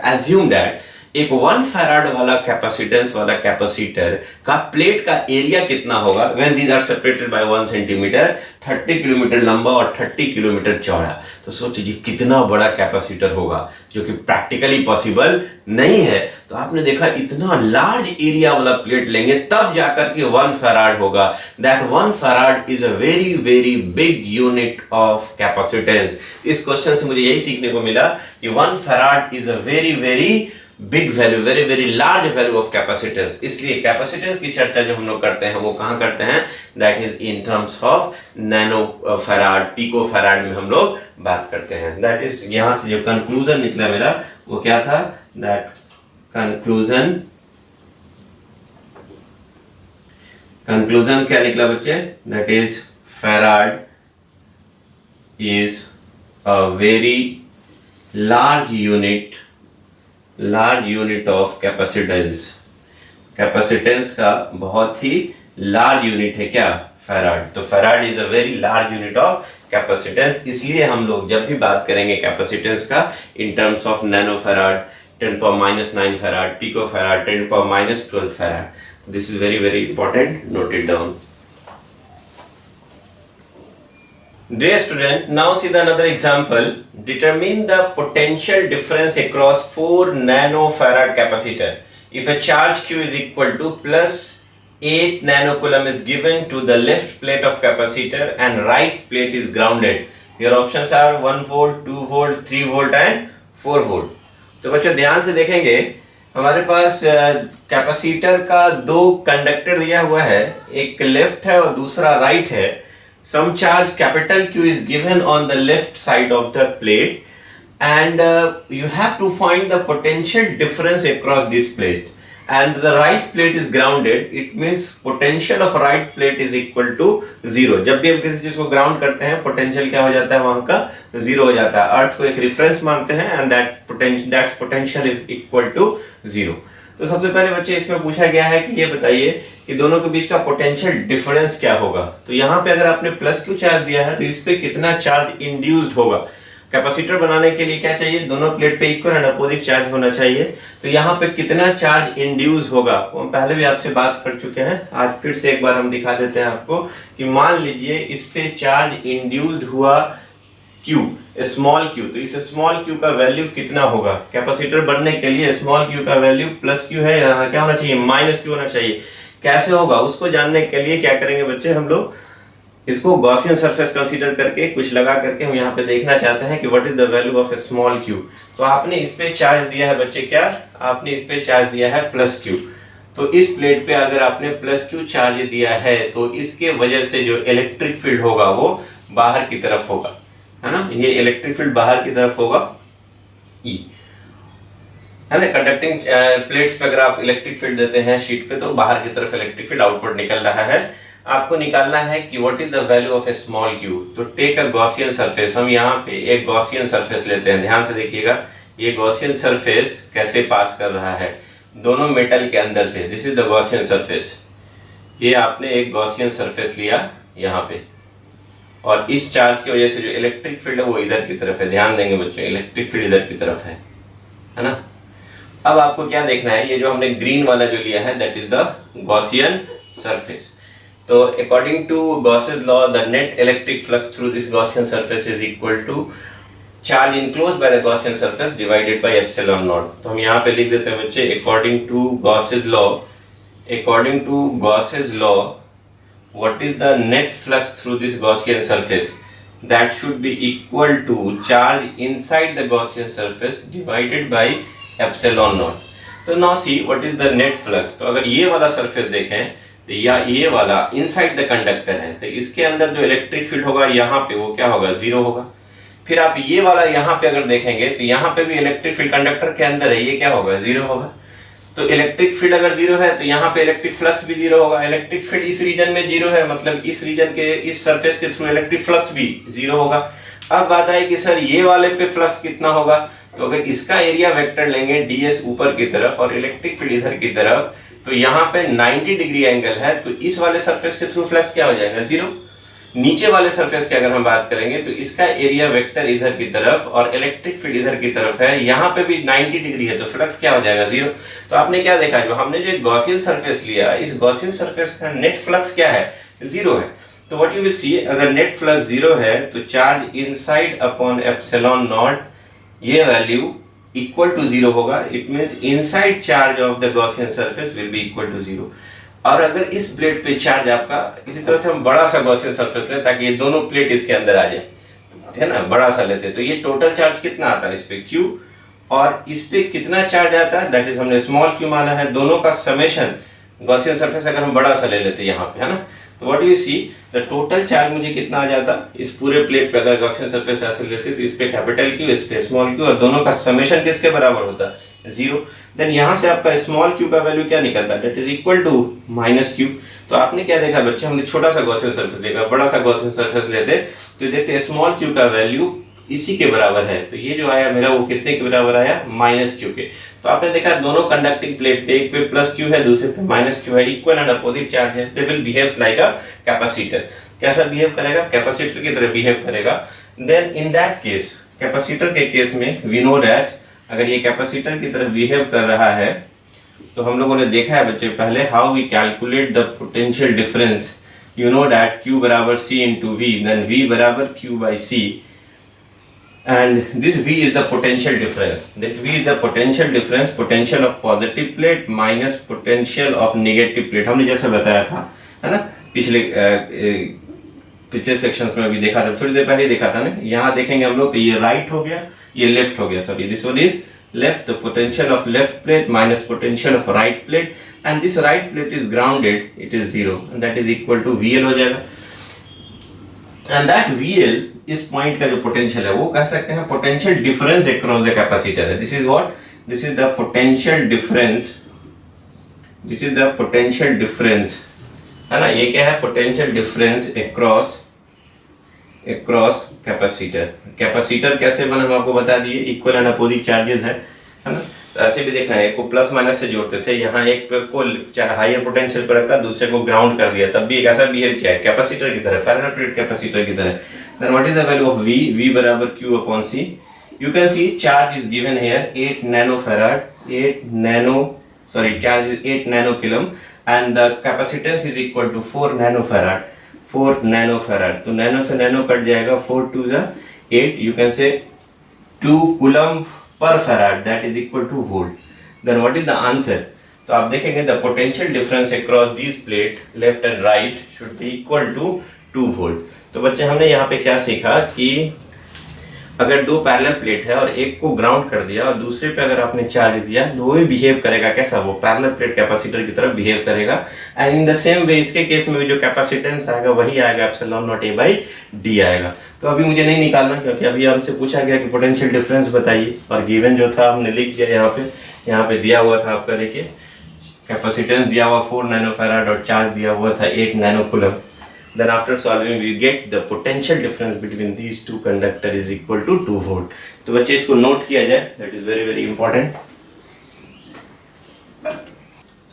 एज्यूम दैट एक 1 फैराड वाला कैपेसिटेंस वाला कैपेसिटर का प्लेट का एरिया कितना होगा when these are separated by 1 centimetre, 30 kilometre लंबा और 30 किलोमीटर चौड़ा। तो सोचिए कितना बड़ा कैपेसिटर होगा, जो कि प्रैक्टिकली पॉसिबल नहीं है। तो आपने देखा इतना लार्ज एरिया वाला प्लेट लेंगे तब जाकर के 1 फैराड होगा। That 1 farad is a very very big unit of capacitance. इस क्वेश्चन से मुझे यही सीखने को मिला कि 1 farad is a very very big value, very very large value of capacitance. इसलिए कैपेसिटेंस की चर्चा जो हम लोग करते हैं वो कहां करते हैं, that is in terms of nano farad, pico farad में हम लोग बात करते हैं। दैट इज यहां से जो कंक्लूजन निकला मेरा वो क्या था, दैट कंक्लूजन कंक्लूजन क्या निकला बच्चे? That is farad is a very large unit of capacitance. Capacitance का बहुत ही लार्ज यूनिट है क्या? फैराड। तो farad is a very large unit of capacitance. इसलिए हम लोग जब भी बात करेंगे कैपेसिटेंस का in terms of nano farad, 10⁻⁹ farad, pico farad, 10⁻12 farad. This is very very important, note it down. Dear student, now see the another example. Determine the potential difference across 4 nanofarad capacitor. If a charge Q is equal to plus 8 nanocoulomb is given to the left plate of capacitor and right plate is grounded. Your options are 1 volt, 2 volt, 3 volt and 4 volt. तो बच्चों ध्यान से देखेंगे, हमारे पास capacitor का दो conductor दिया हुआ है, एक लेफ्ट है और दूसरा राइट है। Some charge capital Q is given on the left side of the plate and you have to find the potential difference across this plate, and the right plate is grounded. It means potential of right plate is equal to 0. जब भी हम किसी चीज को ground करते हैं potential क्या हो जाता है? वहां का 0 हो जाता है। अर्थ को एक रेफरेंस मानते हैं and that potential is equal to 0. तो सबसे पहले बच्चे इसमें पूछा गया है कि ये बताइए कि दोनों के बीच का पोटेंशियल डिफरेंस क्या होगा। तो यहाँ पे अगर आपने प्लस क्यू चार्ज दिया है तो इस पे कितना चार्ज इंड्यूस्ड होगा। कैपेसिटर बनाने के लिए क्या चाहिए? दोनों प्लेट पे इक्वल एंड अपोजिट चार्ज होना चाहिए। तो यहाँ पे कितना चार्ज इंड्यूस होगा वो हम पहले भी आपसे बात कर चुके हैं, आज फिर से एक बार हम दिखा देते हैं आपको कि मान लीजिए इस पे चार्ज इंड्यूस्ड हुआ Q, स्मॉल Q। तो इस स्मॉल Q का वैल्यू कितना होगा? कैपेसिटर बनने के लिए स्मॉल Q का वैल्यू प्लस Q है, यहाँ क्या होना चाहिए? माइनस Q होना चाहिए। कैसे होगा उसको जानने के लिए क्या करेंगे बच्चे, हम लोग इसको गॉसियन सरफेस कंसीडर करके कुछ लगा करके हम यहाँ पे देखना चाहते हैं कि what is the value of A small Q। तो आपने इस पे चार्ज दिया है बच्चे, क्या आपने इस पे चार्ज दिया है प्लस Q। तो इस प्लेट पे अगर आपने प्लस Q चार्ज दिया है तो इसके वजह से जो इलेक्ट्रिक फील्ड होगा वो बाहर की तरफ होगा, है ना। ये इलेक्ट्रिक फील्ड बाहर की तरफ होगा E, है ना। कंडक्टिंग प्लेट्स पे अगर आप इलेक्ट्रिक फील्ड देते हैं शीट पे तो बाहर की तरफ इलेक्ट्रिक फील्ड आउटवर्ड निकल रहा है। आपको निकालना है कि what is the value of A small Q। तो टेक अ गॉसियन सरफेस। हम यहाँ पे एक गॉसियन सरफेस लेते हैं, ध्यान से देखिएगा ये गॉसियन सरफेस कैसे पास कर रहा है दोनों मेटल के अंदर से। This is the Gaussian surface. ये आपने एक गॉसियन सरफेस लिया यहाँ पे और इस चार्ज की वजह से जो इलेक्ट्रिक फील्ड है वो इधर की तरफ है। ध्यान देंगे बच्चों, इलेक्ट्रिक फील्ड इधर की तरफ है ना। अब आपको क्या देखना है, ये जो हमने ग्रीन वाला जो लिया है that is the Gaussian surface. तो according to Gauss's law the net electric flux through this Gaussian surface is equal to charge enclosed by the Gaussian surface divided by epsilon naught. तो हम यहाँ पे लिख देते हैं बच्चे according to Gauss's law what is the net flux through this Gaussian surface? That should be equal to charge inside the Gaussian surface divided by epsilon naught. तो now see what is the net flux। तो अगर ये वाला surface देखें तो या ये वाला इनसाइड द कंडक्टर है तो इसके अंदर जो इलेक्ट्रिक फील्ड होगा यहाँ पे वो क्या होगा? 0 होगा। फिर आप ये वाला यहाँ पे अगर देखेंगे तो यहाँ पे भी इलेक्ट्रिक फील्ड कंडक्टर के अंदर है, ये क्या होगा? 0 होगा। तो इलेक्ट्रिक फील्ड अगर 0 है तो यहाँ पे इलेक्ट्रिक फ्लक्स भी 0 होगा। इलेक्ट्रिक फील्ड इस रीजन में 0 है मतलब इस रीजन के इस सरफेस के थ्रू इलेक्ट्रिक फ्लक्स भी 0 होगा। अब बात आई कि सर ये वाले पे फ्लक्स कितना होगा। तो अगर इसका एरिया वेक्टर लेंगे ds ऊपर की तरफ और इलेक्ट्रिक फील्ड इधर की तरफ तो यहाँ पे 90 डिग्री एंगल है तो इस वाले सरफेस के थ्रू फ्लक्स क्या हो जाएगा? 0। नीचे वाले सरफेस की अगर हम बात करेंगे तो इसका एरिया वेक्टर इधर की तरफ और इलेक्ट्रिक फील्ड इधर की तरफ है, यहाँ पे भी 90 डिग्री है तो फ्लक्स क्या हो जाएगा? 0। तो आपने क्या देखा, जो हमने जो गॉसियन सरफेस लिया इस गॉसियन सरफेस का नेट फ्लक्स क्या है? 0 है। तो व्हाट यू विल सी, अगर नेट फ्लक्स 0 है तो charge inside upon epsilon not ये वैल्यू इक्वल टू 0 होगा। It means inside charge of the Gaussian surface will be equal to 0। और अगर इस प्लेट पे चार्ज आपका इसी तरह से हम बड़ा सा गॉसियन सरफेस लें ताकि ये दोनों प्लेट इसके अंदर आ जाए, है ना, बड़ा सा लेते तो ये टोटल चार्ज कितना आता है इस पे? Q। और इस पे कितना चार्ज आता है दैट इज हमने स्मॉल Q माना है। दोनों का समेशन गॉसियन सरफेस अगर हम बड़ा सा ले लेते यहाँ पे, है ना, तो what you see the total charge मुझे कितना आ जाता इस पूरे प्लेट पे अगर गॉसियन सरफेस ऐसे लेते तो इस पे कैपिटल Q इस पे स्मॉल Q और दोनों का समेशन किसके बराबर होता? 0। देन यहाँ से आपका स्मॉल क्यू का वैल्यू क्या निकलता है, that is equal to minus Q. तो आपने क्या देखा बच्चे, हमने छोटा सा गॉसियन सरफेस देखा, बड़ा सा गॉसियन सरफेस लेते तो देखते स्मॉल क्यू का वैल्यू इसी के बराबर है। तो ये जो आया मेरा वो कितने के बराबर आया, माइनस क्यू के। तो आपने देखा दोनों कंडक्टिंग प्लेट पे, एक पे प्लस क्यू है, दूसरे पे माइनस क्यू है, इक्वल एंड अपोजिट चार्ज है, they will behave like a capacitor. कैसा बिहेव करेगा, कैपेसिटर की तरह बिहेव करेगा। Then in that case, capacitor के केस में वी नो दैट अगर ये कैपेसिटर की तरह बिहेव कर रहा है तो हम लोगों ने देखा है बच्चे पहले how we calculate the potential difference. You know that Q बराबर C इंटू V, देन V बराबर Q by C, and this V is the potential difference. That V is the potential difference, potential of positive plate minus potential of negative plate। हमने जैसा बताया था, है ना, पिछले सेक्शंस में भी देखा था, थोड़ी देर पहले देखा था ना। यहाँ देखेंगे हम लोग तो ये राइट हो गया, ये लेफ्ट हो गया, sorry this one is left, the potential of left plate minus potential of right plate, and this right plate is grounded, it is 0, and that is equal to VL हो जाएगा। and that VL इस point का जो potential है वो कह सकते हैं potential difference across the capacitor है। This is what, this is the potential difference, this is the potential difference, है ना, ये क्या है, potential difference across capacitor. Capacitor कैसे बना हम आपको बता दिए, इक्वल एंड अपोजिट चार्जेस है ना। तो ऐसे भी देखना है, एक को प्लस माइनस से जोड़ते थे, यहाँ एक को चाहे हायर पोटेंशियल पर रखा, दूसरे को ग्राउंड कर दिया, तब भी एक ऐसा बिहेव किया है कैपेसिटर की तरह, पैरेलल प्लेट कैपेसिटर की तरह। Then what is the value of V, V बराबर Q upon C। You can see charge is given here 8 nano farad, charge is 8 nano coulomb and the capacitance is equal to 4 nano farad, 4 nano farad. तो nano से nano cut जाएगा, 4 2 जा 8, you can से 2 coulomb पर farad, that is equal to volt. Then what is the answer, तो आप देखेंगे the potential difference across this plate left and right should be equal to 2 volt. तो बच्चे हमने यहाँ पे क्या सीखा कि अगर दो पैरेलल प्लेट है और एक को ग्राउंड कर दिया और दूसरे पे अगर आपने चार्ज दिया, दो ही बिहेव करेगा कैसा, वो पैरेलल प्लेट कैपेसिटर की तरह बिहेव करेगा। And in the same way इसके केस में भी जो कैपेसिटेंस आएगा वही आएगा, epsilon not A by D आएगा। तो अभी मुझे नहीं निकालना क्योंकि अभी हमसे पूछा गया कि पोटेंशियल डिफरेंस बताइए, और गिवन जो था हमने लिख दिया यहाँ पे दिया हुआ था आपका, देखिए कैपेसिटेंस दिया हुआ 4 नैनो फैराड और चार्ज दिया हुआ था 8 nano coulomb. Then after solving we get the potential difference between these two conductor is equal to 2 volt। तो बच्चे इसको नोट किया जाए, that is very very important।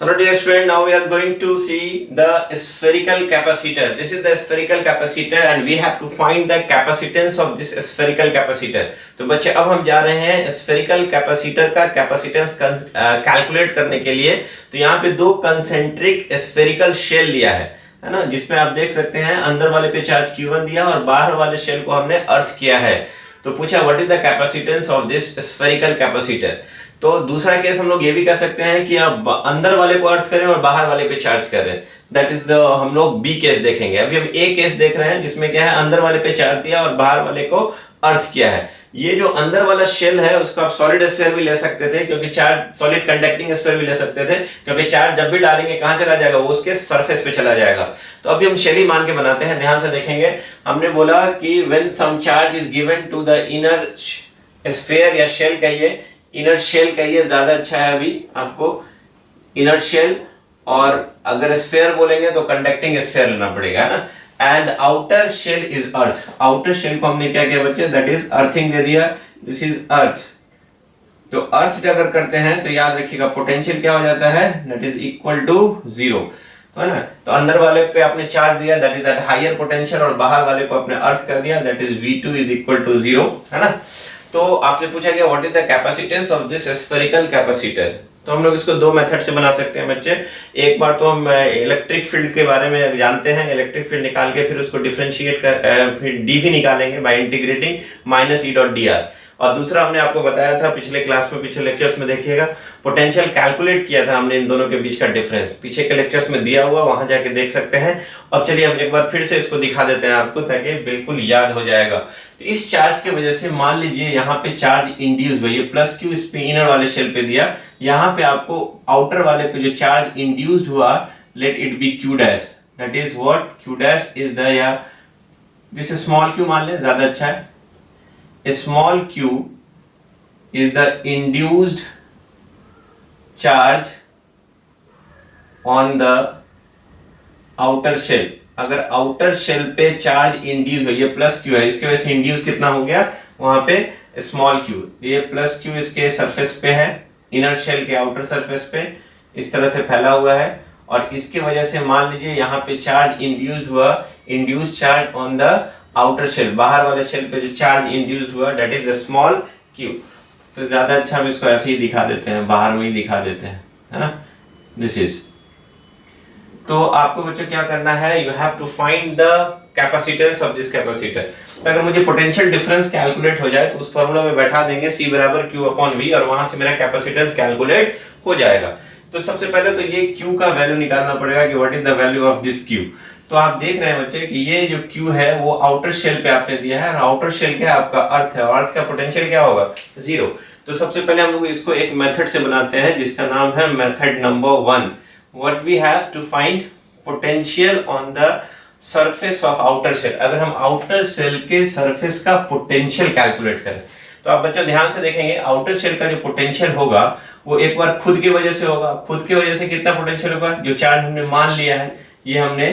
Hello dear student, now we are going to see the spherical capacitor। This is the spherical capacitor and we have to find the capacitance of this spherical capacitor। तो बच्चे अब हम जा रहे हैं spherical capacitor का capacitance calculate करने के लिए। तो यहाँ पे दो concentric spherical shell लिया है ना, जिसमें आप देख सकते हैं अंदर वाले पे चार्ज Q1 दिया और बाहर वाले शेल को हमने अर्थ किया है। तो पूछा what is the capacitance of this spherical capacitor. तो दूसरा केस हम लोग ये भी कह सकते हैं कि आप अंदर वाले को अर्थ करें और बाहर वाले पे चार्ज करें, दैट इज द हम लोग बी केस देखेंगे। अभी हम ए केस देख रहे हैं जिसमें क्या है, अंदर वाले पे चार्ज दिया और बाहर वाले को अर्थ किया है। ये जो अंदर वाला शेल है उसको आप सॉलिड स्फीयर भी ले सकते थे, क्योंकि चार्ज सॉलिड कंडक्टिंग स्फीयर भी ले सकते थे, क्योंकि चार्ज जब भी डालेंगे कहां चला जाएगा, वो उसके सरफेस पे चला जाएगा। तो अभी हम शेल ही मान के बनाते हैं, ध्यान से देखेंगे। हमने बोला कि when some charge is given to the inner sphere या शेल कहिए, इनर शेल कहिए ज्यादा अच्छा है अभी आपको, इनर शेल, और अगर स्फीयर बोलेंगे तो कंडक्टिंग स्फीयर लेना पड़ेगा, है ना। And outer shell is earth, outer shell को हमने क्या किया बच्चे, दैट इज अर्थिंग दे दिया, दिस इज अर्थ। तो अर्थ अगर करते हैं तो याद रखिएगा पोटेंशियल क्या हो जाता है, दैट इज इक्वल टू 0, तो है ना। तो अंदर वाले पे आपने चार्ज दिया, that is that higher potential, और बाहर वाले को आपने अर्थ कर दिया, that is V2 is equal to 0, है ना। तो आपसे पूछा गया what is the capacitance of this spherical capacitor. तो हम लोग इसको दो मेथड से बना सकते हैं बच्चे। एक बार तो हम इलेक्ट्रिक फील्ड के बारे में जानते हैं, इलेक्ट्रिक फील्ड निकाल के फिर उसको डिफरेंशिएट कर फिर डीवी निकालेंगे by integrating minus E dot dr। और दूसरा हमने आपको बताया था पिछले क्लास में, पिछले लेक्चर्स में देखिएगा, पोटेंशियल कैलकुलेट किया था हमने इन दोनों के बीच का डिफरेंस, पीछे के लेक्चर्स में दिया हुआ, वहां जाके देख सकते हैं। अब चलिए हम एक बार फिर से इसको दिखा देते हैं आपको, ताकि बिल्कुल याद हो जाएगा। तो इस चार्ज की वजह से मान लीजिए यहाँ पे चार्ज इंड्यूस हुआ, ये प्लस Q इस पे इनर वाले शेल पे दिया, यहाँ पे आपको आउटर वाले पे जो चार्ज इंड्यूस्ड हुआ, let it be Q dash, that is what, Q dash is the, या दिस स्मॉल q मान ले ज्यादा अच्छा है, small q is the induced charge on the outer shell, अगर आउटर शेल पे चार्ज इंड्यूस हो, ये प्लस क्यू है, इसके वजह से इंड्यूस कितना हो गया वहां पे स्मॉल क्यू, ये प्लस क्यू इसके सरफेस पे है, इनर शेल के आउटर सरफेस पे इस तरह से फैला हुआ है, और इसके वजह से मान लीजिए यहाँ पे चार्ज इंड्यूस्ड हुआ, induce charge on the outer shell, बाहर वाले शेल पे जो चार्ज इंड्यूस्ड हुआ that is the small Q. तो ज्यादा अच्छा हम इसको ऐसे ही दिखा देते हैं, बाहर में ही दिखा देते हैं, है ना, दिस इज। तो आपको बच्चों क्या करना है, you have to find the capacitance of this capacitor. तो अगर मुझे पोटेंशियल डिफरेंस कैलकुलेट हो जाए तो उस फॉर्मूला में बैठा देंगे C बराबर Q अपॉन V, और वहां से मेरा कैपेसिटेंस कैलकुलेट हो जाएगा। तो सबसे पहले तो ये Q का वैल्यू निकालना पड़ेगा कि what is the value of this Q। तो आप देख रहे हैं बच्चे कि ये जो Q है वो आउटर शेल पे आपने दिया है, और आउटर शेल क्या है आपका अर्थ है, और अर्थ का पोटेंशियल क्या होगा 0। तो सबसे पहले हम लोग इसको एक मेथड से बनाते हैं जिसका नाम है method number 1। What we have to find potential on the surface of outer shell. अगर हम आउटर शेल के सरफेस का पोटेंशियल कैलकुलेट करें तो आप बच्चों ध्यान से देखेंगे आउटर शेल का जो पोटेंशियल होगा वो एक बार खुद की वजह से होगा। खुद की वजह से कितना पोटेंशियल होगा, जो चार्ज हमने मान लिया है, ये हमने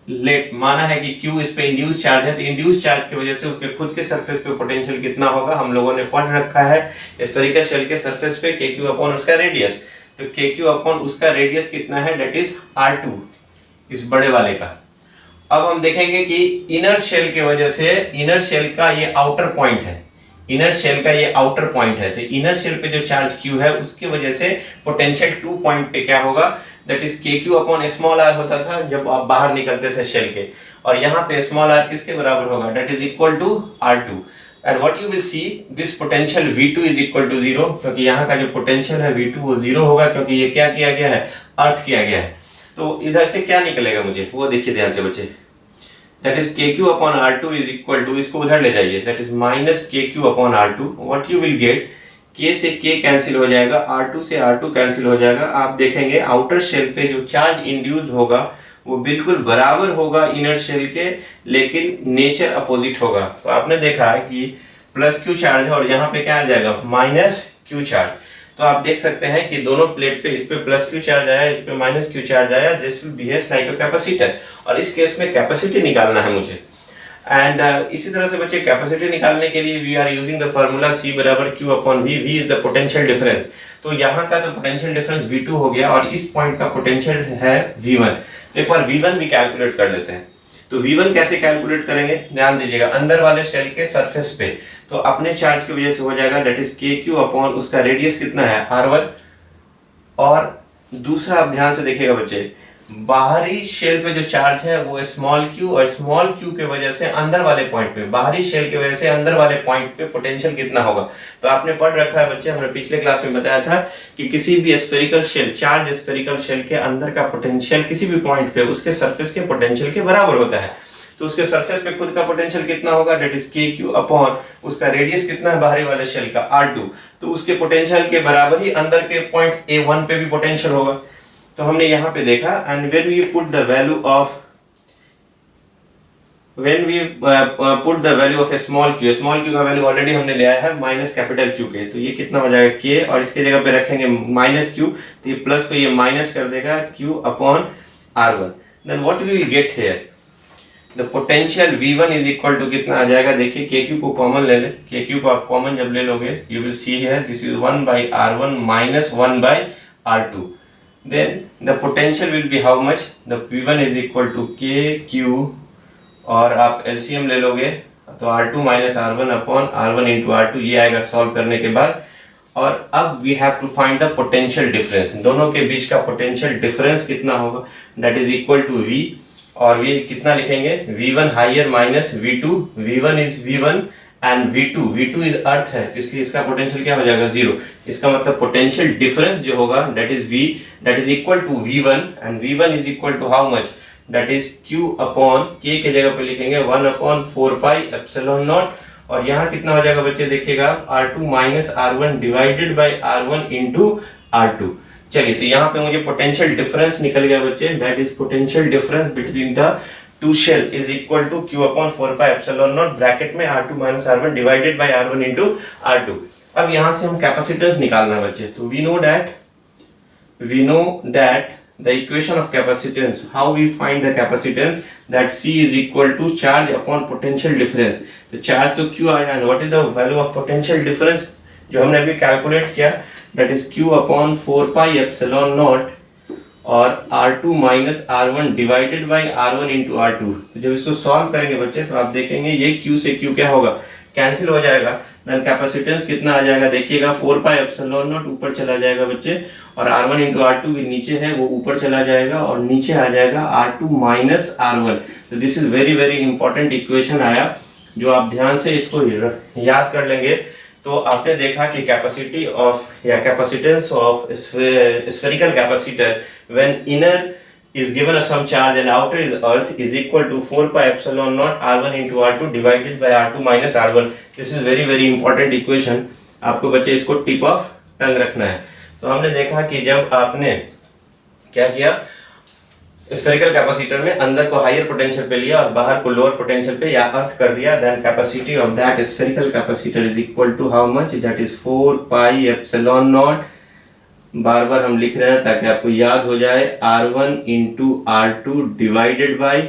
लेट माना है कि Q इस पे इंड्यूस चार्ज है, तो इंड्यूस चार्ज की वजह से उसके खुद के सरफेस पे पोटेंशियल कितना होगा हम लोगों ने पढ़ रखा है स्फेरिकल शेल के सरफेस पे KQ अपॉन उसका रेडियस। तो KQ अपॉन उसका रेडियस कितना है, दैट इज R2 इस बड़े वाले का। अब हम देखेंगे कि इनर शेल की वजह से, इनर शेल का ये आउटर पॉइंट है, इनर शेल का ये आउटर पॉइंट है, तो इनर शेल पे जो चार्ज Q है उसकी वजह से पोटेंशियल 2 पॉइंट पे क्या होगा, that is KQ upon small r होता था जब आप बाहर निकलते थे शेल के, और यहाँ पे स्मॉल r किसके बराबर होगा, that is equal to R2। And what you will see this potential V2 is equal to 0, क्योंकि यहाँ का जो पोटेंशियल है V2 वो 0 होगा, क्योंकि ये क्या किया गया है, अर्थ किया गया है। तो इधर से क्या निकलेगा मुझे वो देखिए ध्यान से बच्चे, that is KQ upon R2 is equal to, इसको उधर ले जाइए, that is minus KQ upon R2। What you will get, K से K कैंसिल हो जाएगा, R2 से R2 कैंसिल हो जाएगा। आप देखेंगे आउटर शेल पे जो चार्ज इंड्यूस्ड होगा वो बिल्कुल बराबर होगा इनर शेल के, लेकिन नेचर अपोजिट होगा। तो आपने देखा है कि प्लस Q चार्ज है और यहाँ पे क्या आ जाएगा, माइनस Q चार्ज। तो आप देख सकते हैं कि दोनों प्लेट पे, इस पे प्लस Q चार्ज आया, इस पे माइनस Q चार्ज आया, this will behave like a capacitor, और इस केस में कैपेसिटी निकालना है मुझे। एंड इसी तरह से बच्चे कैपेसिटी निकालने के लिए we are using the formula C बराबर Q upon V। V is the potential difference. तो यहाँ का तो पोटेंशियल डिफरेंस V2 हो गया और इस पॉइंट का पोटेंशियल है V1। तो एक बार V1 भी कैलकुलेट कर लेते हैं। तो V1 कैसे कैलकुलेट करेंगे, ध्यान दीजिएगा, अंदर वाले शेल के सरफेस पे तो अपने चार्ज की वजह से हो जाएगा, दैट इज KQ अपॉन उसका रेडियस कितना है R1। और दूसरा आप ध्यान से देखिएगा बच्चे, बाहरी शेल पे जो चार्ज है वो स्मॉल q, और स्मॉल q के वजह से अंदर वाले पॉइंट पे, बाहरी शेल की वजह से अंदर वाले पॉइंट पे पोटेंशियल कितना होगा। तो आपने पढ़ रखा है बच्चे, हमने पिछले क्लास में बताया था कि किसी भी spherical shell, charge spherical shell के अंदर का पोटेंशियल किसी भी पॉइंट पे उसके सरफेस के पोटेंशियल के बराबर होता है। तो उसके सरफेस पे खुद का पोटेंशियल कितना होगा, दैट इज KQ अपॉन उसका रेडियस कितना है बाहरी वाले शेल का R2। तो उसके पोटेंशियल के बराबर ही अंदर के पॉइंट A1 पे भी पोटेंशियल होगा। तो हमने यहाँ पे देखा, and when we put the value of, when we put the value of small q, small q का वैल्यू ऑलरेडी हमने लिया है माइनस कैपिटल Q के, तो ये कितना हो जाएगा K, और इसके जगह पे रखेंगे माइनस Q, तो ये प्लस को ये माइनस कर देगा Q upon R1। Then what we will get here, the potential V1 is equal to कितना आ जाएगा, देखिए KQ को कॉमन ले लें, KQ को आप कॉमन जब ले लोगे you will see here this is 1 by R1 minus 1 by R2। then the potential will be how much, the V1 is equal to KQ, और आप LCM ले लोगे तो R2 minus R1 upon R1 into R2 ये आएगा solve करने के बाद। और अब we have to find the potential difference, दोनों के बीच का potential difference कितना होगा, that is equal to V, और ये कितना लिखेंगे, V1 higher minus V2, V1 is V1 and V2 is earth है, तो इसलिए इसका पोटेंशियल क्या हो जाएगा 0। इसका मतलब पोटेंशियल डिफरेंस जो होगा that is V, that is equal to V1, and V1 is equal to how much, that is Q upon K के जगह पे लिखेंगे 1 अपॉन 4 पाई एप्सिलॉन नॉट, और यहाँ कितना हो जाएगा बच्चे देखिएगा R2 minus R1 divided by R1 into R2। चलिए, तो यहाँ पे मुझे पोटेंशियल डिफरेंस निकल गया बच्चे, that is potential difference between the two shell is equal to Q upon 4 pi epsilon naught bracket में R2 minus R1 divided by R1 into R2। अब यहाँ से हम कैपेसिटेंस निकालना है बच्चे, तो we know that we know that the equation of capacitance, how we find the capacitance, that C is equal to charge upon potential difference. तो charge तो Q आया है, what is the value of potential difference जो हमने अभी calculate किया, that is Q upon 4 pi epsilon naught और R2 minus R1 divided by R1 into R2। तो जब इसको सॉल्व करेंगे बच्चे तो आप देखेंगे ये Q से Q क्या होगा, कैंसिल हो जाएगा। देन कैपेसिटेंस कितना आ जाएगा देखिएगा, 4 पाई एप्सिलॉन नॉट ऊपर चला जाएगा बच्चे, और R1 इंटू R2 भी नीचे है वो ऊपर चला जाएगा, और नीचे आ जाएगा R2 माइनस R1। तो this is very very important equation आया, जो आप ध्यान से इसको याद कर लेंगे तो आपने देखा कि कैपेसिटी ऑफ या capacitance of spherical capacitor when inner is given as some charge and outer is earth is equal to 4 pi epsilon naught R1 into R2 divided by R2 minus R1। this is very very important equation, आपको बच्चे इसको tip of tongue रखना है। तो हमने देखा कि जब आपने क्या किया, स्फेरिकल कैपेसिटर में अंदर को हायर पोटेंशियल पे लिया और बाहर को लोअर पोटेंशियल पे या अर्थ कर दिया, then capacity of that spherical capacitor is equal to how much, that is 4 pi epsilon naught, बार बार हम लिख रहे हैं ताकि आपको याद हो जाए, R1 into R2 divided by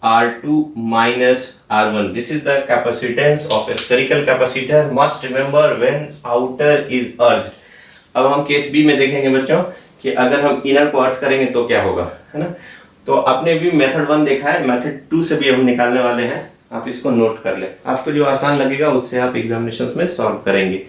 R2 minus R1। This is the capacitance of spherical capacitor, must remember when outer is earth. अब हम केस बी में देखेंगे बच्चों कि अगर हम इनर को अर्थ करेंगे तो क्या होगा, है ना। तो आपने भी मेथड 1 देखा है, मेथड 2 से भी हम निकालने वाले हैं, आप इसको नोट कर ले, आपको जो आसान लगेगा उससे आप एग्जामिनेशंस में सॉल्व करेंगे।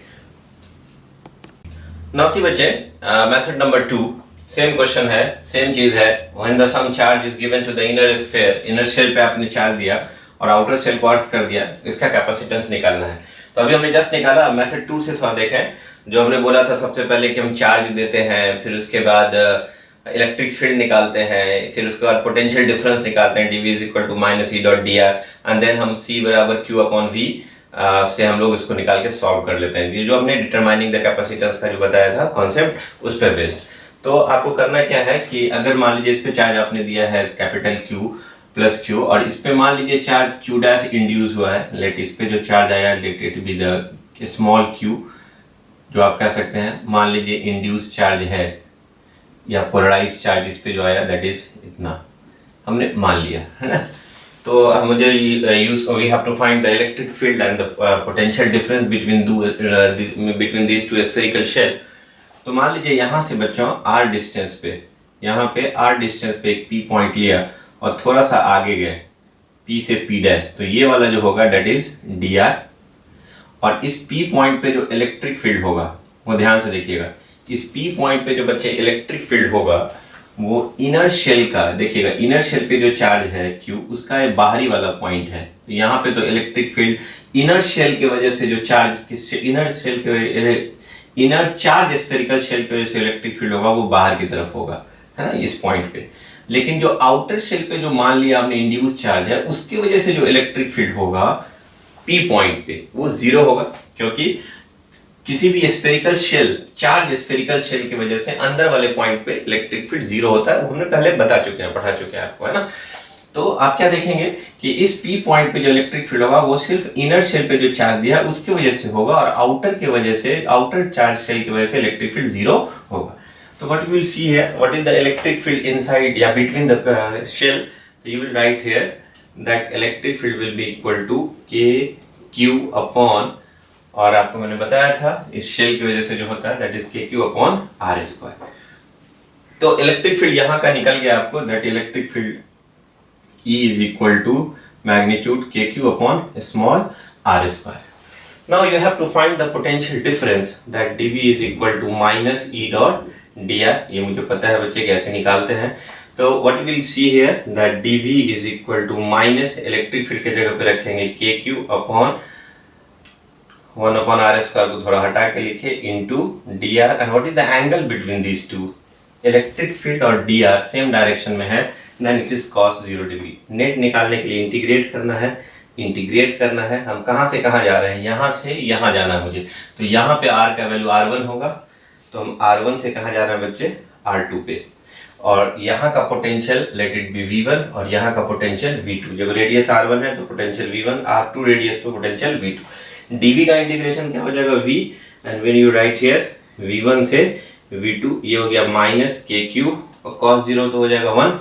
नाउ सी बच्चे, मेथड नंबर 2 सेम क्वेश्चन है, सेम चीज है। When the some charge is given to the inner sphere, inner shell पे आपने चार्ज दिया और आउटर शेल को अर्थ कर दिया, इसका कैपेसिटेंस निकालना है। तो अभी हमने जस्ट निकाला, मेथड 2 से थोड़ा देखें। जो हमने बोला था सबसे पहले कि हम चार्ज देते हैं, फिर उसके बाद इलेक्ट्रिक फील्ड निकालते हैं, फिर उसके बाद पोटेंशियल डिफरेंस निकालते हैं, dV is equal to minus E dot D r, and then हम C बराबर Q अपॉन V से हम लोग इसको निकाल के सॉल्व कर लेते हैं। ये जो हमने डिटरमाइनिंग द कैपेसिटेंस का जो बताया था कॉन्सेप्ट, उस पर बेस्ड। तो आपको करना क्या है कि अगर मान लीजिए इस पे चार्ज आपने दिया है कैपिटल Q प्लस Q, और इस पे मान लीजिए चार्ज Q डैश इंड्यूस हुआ है, लेट इस पे जो चार्ज आया late it be the small q, जो आप कह सकते हैं मान लीजिए इंड्यूस चार्ज है या पोलराइज चार्ज इस पे जो आया दैट इज इतना, हमने मान लिया है ना। तो मुझे we have to find the electric field and the potential difference between these two spherical shell. तो मान लीजिए यहाँ से बच्चों r डिस्टेंस पे, यहाँ पे r डिस्टेंस पे एक p पॉइंट लिया और थोड़ा सा आगे गए p से p डैश, तो ये वाला जो होगा दैट इज dr, और इस p पॉइंट पे जो इलेक्ट्रिक फील्ड होगा वो ध्यान से देखिएगा, इस p पॉइंट पे जो बच्चे इलेक्ट्रिक फील्ड होगा वो इनर शेल का, देखिएगा इनर शेल पे जो चार्ज है Q, उसका ये बाहरी वाला पॉइंट है। तो यहाँ पे तो इलेक्ट्रिक फील्ड इनर शेल की वजह से जो charge inner charge spherical shell की वजह से इलेक्ट्रिक फील्ड होगा वो बाहर की तरफ होगा, है ना, इस पॉइंट पे। लेकिन जो आउटर शेल पे जो मान लिया आपने इंड्यूस चार्ज है, उसकी वजह से जो इलेक्ट्रिक फील्ड होगा P पॉइंट पे वो 0 होगा, क्योंकि किसी भी spherical shell, charge spherical shell की वजह से अंदर वाले पॉइंट पे इलेक्ट्रिक फील्ड 0 होता है, हमने पहले बता चुके हैं, पढ़ा चुके हैं आपको, है ना। तो आप क्या देखेंगे कि इस P पॉइंट पे जो इलेक्ट्रिक फील्ड होगा वो सिर्फ इनर शेल पे जो चार्ज दिया है उसकी वजह से होगा, और आउटर की वजह से, आउटर चार्ज शेल की वजह से इलेक्ट्रिक फील्ड 0 होगा। तो what we will see here, what is the electric field inside या बिटवीन द शेल, तो you will write here that electric field will be equal to KQ upon, और आपको मैंने बताया था इस शेल की वजह से जो होता है that is KQ upon R square. तो इलेक्ट्रिक फील्ड यहाँ का निकल गया आपको, that electric field E is equal to magnitude KQ upon small r square. Now you have to find the potential difference that dV is equal to minus E dot dr. ये मुझे पता है बच्चे कैसे निकालते हैं। तो what we will see here that dV is equal to minus electric field के जगह पे रखेंगे KQ upon 1 upon r square को थोड़ा हटा के लिखे into dr, and what is the angle between these two? Electric field और dr सेम डायरेक्शन में है, then it is cos 0 degree. Net निकालने के लिए इंटीग्रेट करना है, हम कहाँ से कहाँ जा रहे हैं, यहाँ से यहाँ जाना है मुझे। तो यहाँ पे r का वैल्यू R1 होगा, तो हम R1 से कहाँ जा रहे हैं बच्चे, R2 पे, और यहाँ का potential late it B V1 और यहाँ का पोटेंशियल V2। जब रेडियस R1 है तो पोटेंशियल V1, R2 रेडियस पे पोटेंशियल V2। dV का इंटीग्रेशन क्या हो जाएगा V, and when you right here V1 से V2, ये हो गया माइनस के क्यू और cos 0 तो हो जाएगा 1,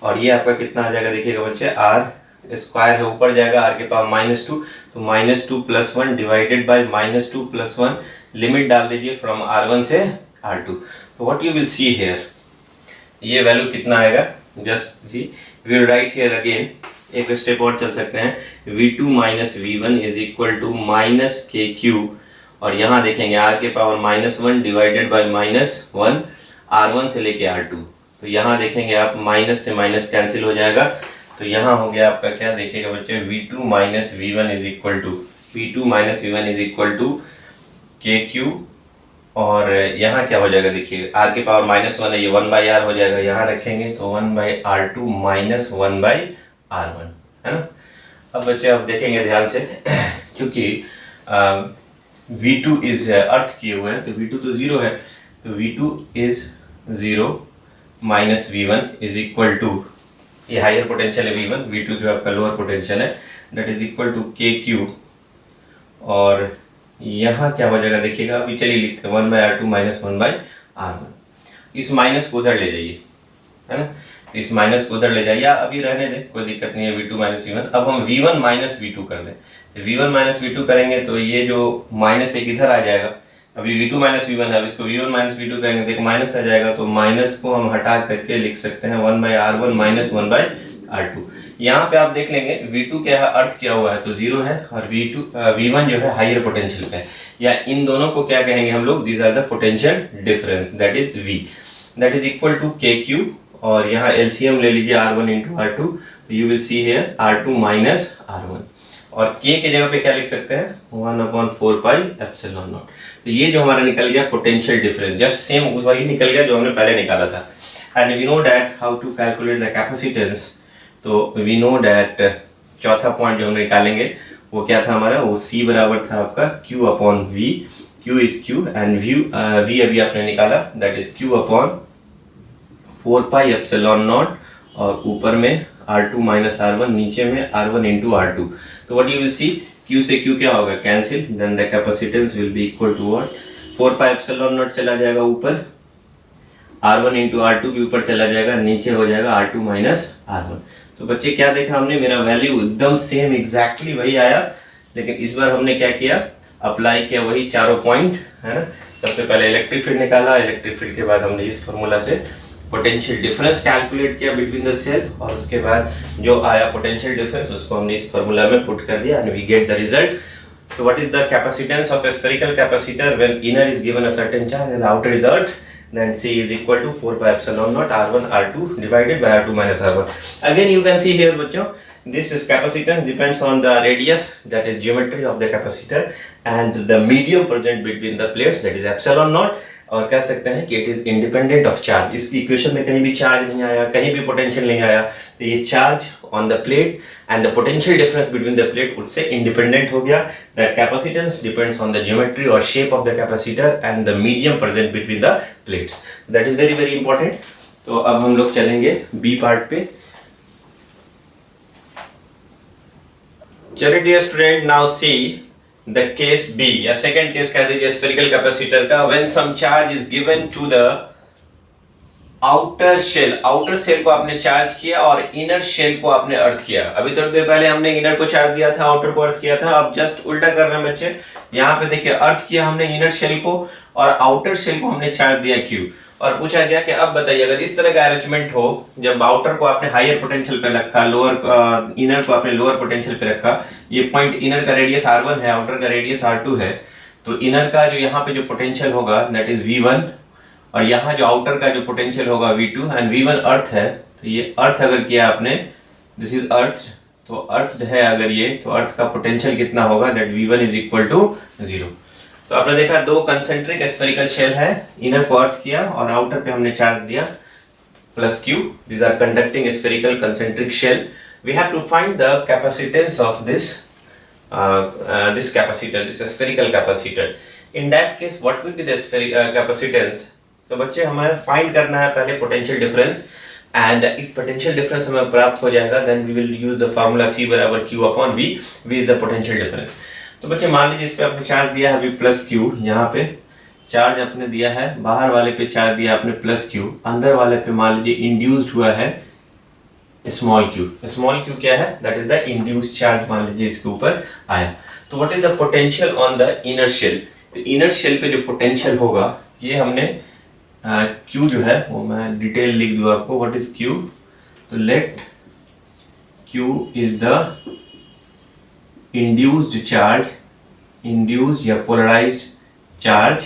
और ये आपका कितना आ जाएगा देखिएगा बच्चे, आर स्क्वायर है ऊपर जाएगा आर के पावर -2, तो -2 + 1 डिवाइडेड बाय -2 + 1, लिमिट डाल दीजिए फ्रॉम R1 से R2। तो what you will see here, ये वैल्यू कितना आएगा, just see we will write here again, एक स्टेप और चल सकते हैं, V2 - V1 = -KQ, और यहाँ देखेंगे r के पावर -1 डिवाइडेड बाय -1 R1 से लेके R2, तो यहाँ देखेंगे आप माइनस से माइनस कैंसिल हो जाएगा, तो यहाँ हो गया आपका क्या देखिएगा बच्चे, V2 - V1 = KQ, और यहाँ क्या हो जाएगा देखिए, r के पावर -1 है, ये 1/r हो जाएगा, यहाँ रखेंगे तो 1/R2 - 1/R1, है ना। अब बच्चे आप देखेंगे ध्यान से, क्योंकि V2 इज अर्थ किए हुए हैं तो V2 तो 0 है, तो V2 is 0 minus V1 is equal to, ये हायर पोटेंशियल है V1, V2 जो आपका लोअर पोटेंशियल है, that is equal to KQ, और यहाँ क्या हो जाएगा देखिएगा, अभी चलिए लिखते हैं 1/R2 - 1/R1, इस माइनस को उधर ले जाइए, है ना, तो इस माइनस को उधर ले जाइए, या अभी रहने दें कोई दिक्कत नहीं है, V2 - V1, अब हम V1 - V2 कर दें, V1 - V2 करेंगे तो ये जो माइनस एक इधर आ जाएगा, अभी V2 - V1 है, अब इसको V1 - V2 करेंगे तो एक माइनस आ जाएगा, तो माइनस को हम हटा करके लिख सकते हैं 1/R1 - 1/R2। यहाँ पे आप देख लेंगे V2 क्या है, अर्थ किया हुआ है तो 0 है, और V1 जो है हायर पोटेंशियल पे है, या इन दोनों को क्या कहेंगे हम लोग, these are the potential difference, that is V, that is equal to KQ, और यहाँ LCM ले लीजिए R1 × R2, तो you will see here R2 - R1, और K के जगह पे क्या लिख सकते हैं, 1/4πε0, तो ये जो हमारा निकल गया पोटेंशियल डिफरेंस, जस्ट सेम वही निकल गया जो हमने पहले निकाला था। And we know that how to calculate the capacitance, तो वी नो दैट चौथा पॉइंट जो हम निकालेंगे वो क्या था हमारा, वो C बराबर था आपका Q/V, Q is Q and V अभी आपने निकाला, दैट इज Q/4πε0, और ऊपर में R2 - R1, नीचे में R1 × R2, तो what you will see, Q से Q क्या होगा, cancel, then the capacitance will be equal to what, 4πε0 चला जाएगा ऊपर, R1 × R2 भी ऊपर चला जाएगा, नीचे हो जाएगा R2 - R1। तो बच्चे क्या देखा हमने, मेरा वैल्यू एकदम सेम एग्जैक्टली वही आया, लेकिन इस बार हमने क्या किया, अप्लाई किया वही चारों पॉइंट, है ना। सबसे पहले इलेक्ट्रिक फील्ड निकाला, इलेक्ट्रिक फील्ड के बाद हमने इस फॉर्मूला से पोटेंशियल डिफरेंस कैलकुलेट किया बिटवीन द सेल, और उसके बाद जो आया पोटेंशियल डिफरेंस उसको हमने इस फॉर्मूला में पुट कर दिया, and we get the result. So what is the capacitance of a spherical capacitor when inner is given a certain charge and outer is earth? Then C is equal to 4πε0 R1 R2 divided by R2 - R1. Again you can see here बच्चों, this is capacitance depends on the radius, that is geometry of the capacitor, and the medium present between the plates, that is epsilon naught, और कह सकते हैं कि it is independent of charge. इस equation में कहीं भी चार्ज नहीं आया, कहीं भी पोटेंशियल नहीं आया, तो ये charge on the plate and the potential difference between the plate उससे इंडिपेंडेंट हो गया। That capacitance depends on the geometry और shape of the capacitor and the medium present between the plates, that is very very important. तो अब हम लोग चलेंगे B part पे। चलिए dear student, now see the case B, या second case कह दीजिए spherical capacitor का, when some charge is given to the outer shell, outer shell को आपने चार्ज किया और inner shell को आपने अर्थ किया। अभी थोड़ी देर पहले हमने inner को चार्ज दिया था, outer को अर्थ किया था, अब जस्ट उल्टा कर रहे हैं बच्चे। यहाँ पे देखिए अर्थ किया हमने inner shell को और outer shell को हमने चार्ज दिया Q, और पूछा गया कि अब बताइए अगर इस तरह का अरेंजमेंट हो, जब आउटर को आपने हायर पोटेंशियल पे रखा, लोअर इनर को आपने लोअर पोटेंशियल पे रखा, ये पॉइंट इनर का रेडियस R1 है, आउटर का रेडियस R2 है, तो इनर का जो यहाँ पे जो पोटेंशियल होगा दैट इज V1, और यहाँ जो आउटर का जो पोटेंशियल होगा V2, एंड V1 अर्थ है, तो ये अर्थ अगर किया आपने, दिस इज अर्थ, तो अर्थ है अगर ये, तो अर्थ का पोटेंशियल कितना होगा, that V1 is equal to 0। तो आपने देखा दो कंसेंट्रिक स्फेरिकल शेल है, इनर को अर्थ किया और आउटर पे हमने चार्ज दिया plus Q, these are conducting spherical concentric shell. We have to find the capacitance of this capacitor, this spherical capacitor. In that case, what will be the capacitance? तो बच्चे हमें find करना है पहले potential difference, and if potential difference हमें प्राप्त हो जाएगा then we will use the formula C बराबर Q/V, V is the potential difference. तो बच्चे मान लीजिए इस पे आपने चार्ज दिया है अभी प्लस Q, यहाँ पे चार्ज आपने दिया है, बाहर वाले पे चार्ज दिया आपने प्लस क्यू, अंदर वाले पे मान लीजिए इंड्यूस्ड हुआ है स्मॉल क्यू। स्मॉल क्यू क्या है? That is the induced charge, मान लीजिए इसके ऊपर आया। तो what is the potential on the inner shell? तो इनर शेल पे जो पोटेंशियल होगा ये हमने क्यू जो है वो मैं डिटेल लिख दूँ आपको। What is Q? तो let Q is the induced charge, induced या polarised charge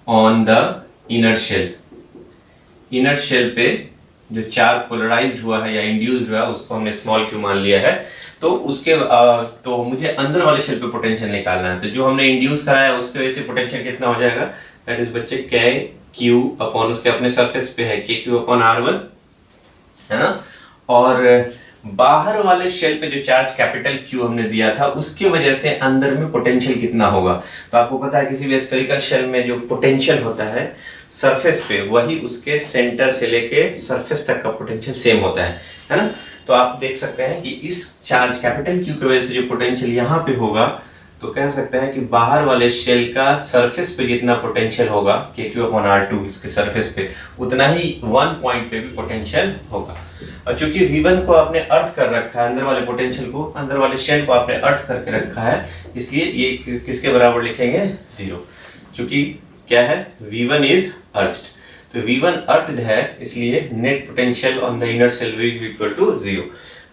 on the inner shell. Inner shell पे जो चार्ज पोलराइज्ड हुआ है या इंड्यूस्ड हुआ है उसको हमने स्मॉल क्यू मान लिया है। तो उसके तो मुझे अंदर वाले शेल पे पोटेंशियल निकालना है। तो जो हमने इंड्यूस कराया है उसके वजह से पोटेंशियल कितना हो जाएगा? दैट इज बच्चे के क्यू अपॉन उसके अपने सरफेस पे है के क्यू अपॉन R1 है ना। और बाहर वाले शेल पे जो चार्ज कैपिटल क्यू हमने दिया था उसकी वजह से अंदर में पोटेंशियल कितना होगा? तो आपको पता है किसी भी स्फेरिकल शेल में जो पोटेंशियल होता है सरफेस पे, वही उसके सेंटर से लेके सरफेस तक का पोटेंशियल सेम होता है ना। तो आप देख सकते हैं कि इस चार्ज कैपिटल क्यू की वजह से जो पोटेंशियल यहाँ पे होगा, तो कह सकते हैं कि बाहर वाले शेल का सरफेस पे जितना पोटेंशियल होगा के क्यू अपॉन R2 इसके सरफेस पे, उतना ही वन पॉइंट पे भी पोटेंशियल होगा। और चूंकि V1 को आपने अर्थ कर रखा है, अंदर वाले पोटेंशियल को, अंदर वाले शेल को आपने अर्थ करके रखा है, इसलिए ये किसके बराबर लिखेंगे? 0। चूंकि क्या है? V1 इज अर्थड, तो V1 अर्थड है, इसलिए net potential on the inner shell will be equal to 0।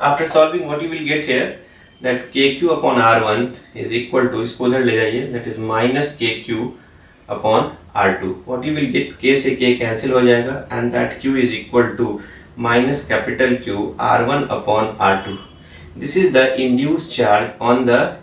After solving what you will get here, that KQ upon R1 is equal to, इसको उधर ले जाइए, that is minus KQ upon R2। What you will get, K से K cancel हो जाएगा and that Q is equal to minus capital Q R1 upon R2। This is the induced charge on the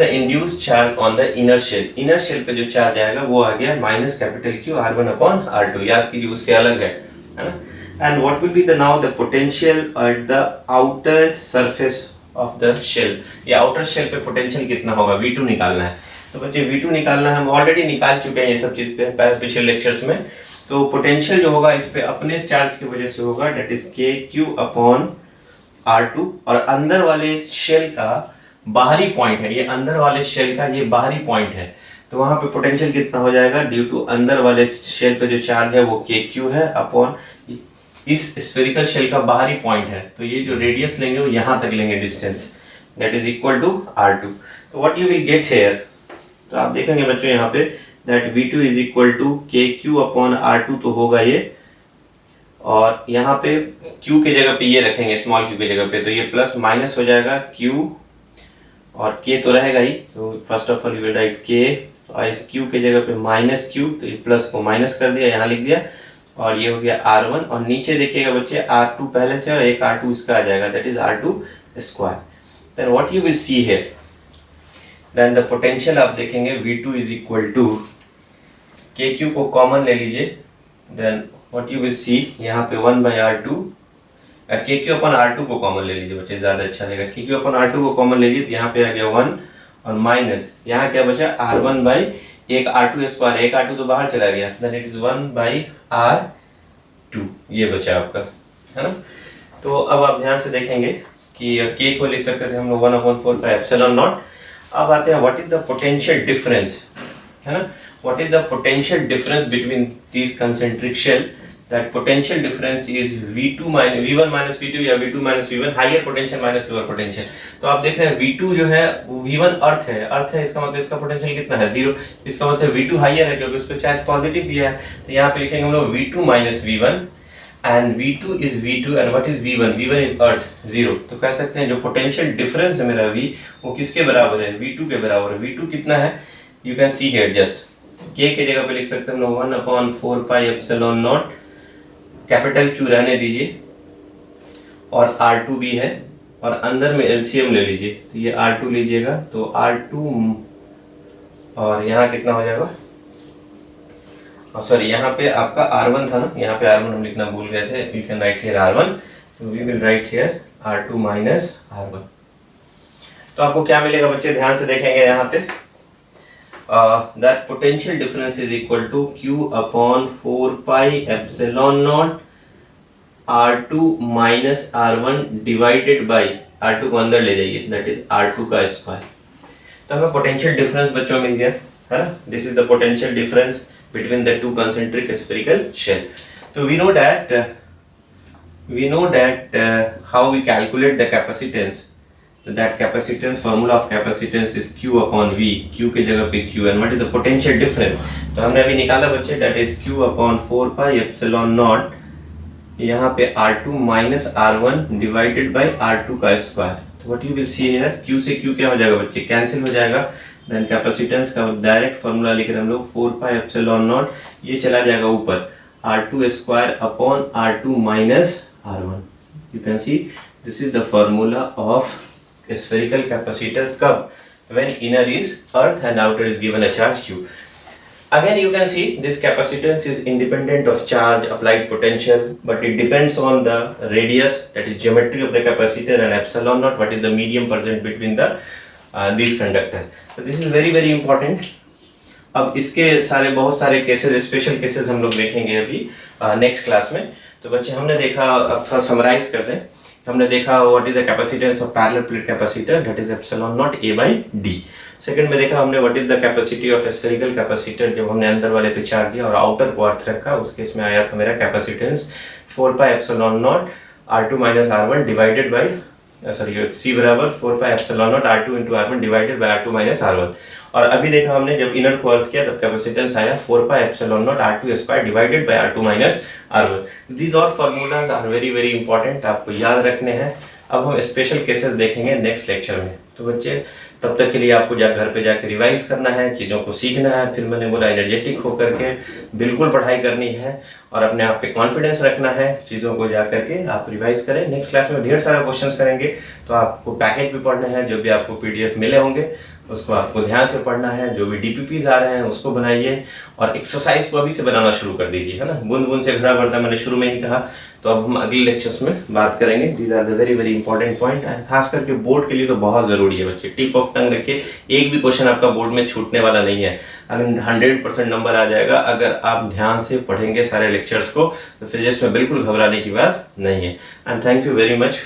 induced charge on the inner shell. Inner shell पे जो charge आएगा वो आ गया minus capital Q R1 upon R2, याद कीजिए उससे अलग है ना। And what will be the now the potential at the outer surface of the shell. ये आउटर शेल पे पोटेंशियल कितना होगा? V2 निकालना है। तो बच्चे V2 निकालना है, हम ऑलरेडी निकाल चुके हैं ये सब चीज पे पिछले लेक्चर्स में। तो पोटेंशियल जो होगा इस पे अपने चार्ज की वजह से होगा, that is KQ upon R2, और अंदर वाले शेल का बाहरी पॉइंट है, ये अंदर वाले शेल का ये बाहरी पॉइंट है, तो वहां पे पोटेंशियल कितना हो जाएगा? ड्यू टू अंदर वाले शेल पे जो चार्ज है वो KQ है अपॉन इस स्फेरिकल शेल का बाहरी पॉइंट है, तो ये जो रेडियस लेंगे वो यहां तक लेंगे distance, that is equal to R2। तो what you will get here, तो आप देखेंगे बच्चों यहाँ पे that V2 is equal to KQ upon R2 तो होगा ये, और यहाँ पे Q के जगह पे ये रखेंगे स्मॉल q के जगह पे, तो ये प्लस माइनस हो जाएगा Q और K तो रहेगा ही, तो first of all you will right K, तो इस Q के जगह पे माइनस Q, तो ये प्लस को माइनस कर दिया, यहाँ लिख दिया, और ये हो गया R1, और नीचे देखिएगा बच्चे R2 पहले से और एक R2 इसका आ जाएगा, that is R2 square. Then what you will see here, then the potential आप देखेंगे V2 is equal to KQ को कॉमन ले लीजिए, then what you will see यहाँ पे 1/R2, KQ अपन R2 को कॉमन ले लीजिए बच्चे, ज्यादा अच्छा लगेगा। KQ अपन R2 को कॉमन ले लीजिए, तो यहाँ पे आ गया 1 और माइनस यहाँ क्या बचा? R1 बाई एक R2 स्क्वायर, एक R2 तो बाहर चला गया, देन इट इज 1/R2, ये बचा आपका, है ना। तो अब आप ध्यान से देखेंगे कि K को लिख सकते थे हम लोग 1/4 एप्सिलॉन नॉट। अब आते हैं what is the potential difference, है ना। What is the potential difference between these concentric shell, that potential difference is V1 minus V2 या V2 minus V1, higher potential minus lower potential. तो आप देख रहे हैं V2 जो है V1 अर्थ है, इसका मतलब इसका पोटेंशियल कितना है? 0। इसका मतलब V2 हायर है क्योंकि उस पर चार्ज पॉजिटिव दिया है, तो यहाँ पे लिखेंगे हम लोग V2 minus V1 and V2 is V2 and what is V1? V1 is अर्थ 0। तो कह सकते हैं जो पोटेंशियल डिफरेंस है मेरा V, वो किसके बराबर है? V2 के बराबर है। V2 कितना है? You can see here, just K के जगह पे लिख सकते हैं हम लोग 1/4 पाई एप्सिलॉन नॉट, कैपिटल Q रहने दीजिए, और R2 भी है, और अंदर में LCM ले लीजिए, तो ये R2 लीजिएगा, तो R2 और यहाँ कितना हो जाएगा? सॉरी, यहाँ पे आपका R1 था ना, यहाँ पे R1 हम लिखना भूल गए थे, you can write here R1, तो we will write here R2 minus R1। तो आपको क्या मिलेगा बच्चे? ध्यान से देखेंगे यहाँ पे, that potential difference is equal to Q upon 4 pi epsilon naught R2 minus R1 divided by R2 को अंदर ले जाइए, that is R2 का स्क्वायर। तो हमें पोटेंशियल डिफरेंस बच्चों मिल गया है ना. This is the potential difference between the to concentric spherical shell. तो we know that how we calculate the capacitance. So that capacitance, formula of capacitance is Q upon V. Q की जगह पे Q, and what is the potential difference? तो हमने अभी निकाला बच्चे, that is Q upon 4 pi epsilon naught, यहाँ पे R2 minus R1 divided by R2 का स्क्वायर. तो what you will see here, Q से Q क्या हो जाएगा बच्चे, कैंसिल हो जाएगा. देन कैपेसिटेंस का डायरेक्ट फॉर्मूला लिख रहे हम लोग 4 पाई एप्सिलॉन नॉट, ये चला जाएगा ऊपर R2 square upon R2 minus R1. You can see this is the formula of spherical capacitor. कब? When inner is earth and outer is given a charge Q. Again you can see this capacitance is independent of charge, applied potential, but it depends on the radius, that is geometry of the capacitor, and epsilon naught, what is the medium present between the these conductor. So this is very very important. अब इसके बहुत सारे cases, special cases हम लोग देखेंगे अभी next class में. तो बच्चे हमने देखा, अब थोड़ा समराइज कर दें. हमने देखा what is the capacitance of parallel plate capacitor, that is epsilon not A by D. Second में देखा हमने what is the capacity of spherical capacitor, जब हमने अंदर वाले पे चार्ज दिया और आउटर को अर्थ रखा, उस केस में आया था मेरा capacitance 4 pi epsilon naught R2 minus R1 divided by C बराबर 4 pi epsilon naught R2 into R1 divided by R2 minus R1. और अभी देखा हमने जब इनर को अर्थ किया तब कैपेसिटेंस आया 4 pi epsilon naught R2 square divided by R2 minus R1. These all formulas are very very important, आपको याद रखने हैं. अब हम स्पेशल केसेस देखेंगे नेक्स्ट लेक्चर में. तो बच्चे तब तक के लिए आपको घर पे जाकर रिवाइज करना है, चीज़ों को सीखना है. फिर मैंने बोला एनर्जेटिक होकर के बिल्कुल पढ़ाई करनी है और अपने आप पे कॉन्फिडेंस रखना है. चीज़ों को जा करके आप रिवाइज करें. नेक्स्ट क्लास में ढेर सारा क्वेश्चंस करेंगे, तो आपको पैकेज भी पढ़ना है. जो भी आपको PDF मिले होंगे उसको आपको ध्यान से पढ़ना है. जो भी DPPs आ रहे हैं उसको बनाइए और एक्सरसाइज को अभी से बनाना शुरू कर दीजिए, है ना. बूंद बूंद से घड़ा भरता, मैंने शुरू में ही कहा. तो अब हम अगले लेक्चर्स में बात करेंगे. These are the very very important point, and खास करके बोर्ड के लिए तो बहुत जरूरी है बच्चे. टिप ऑफ टंग रखिए, एक भी क्वेश्चन आपका बोर्ड में छूटने वाला नहीं है. अगर 100% नंबर आ जाएगा अगर आप ध्यान से पढ़ेंगे सारे लेक्चर्स को, तो फिर इसमें बिल्कुल घबराने की बात नहीं है. And thank you very much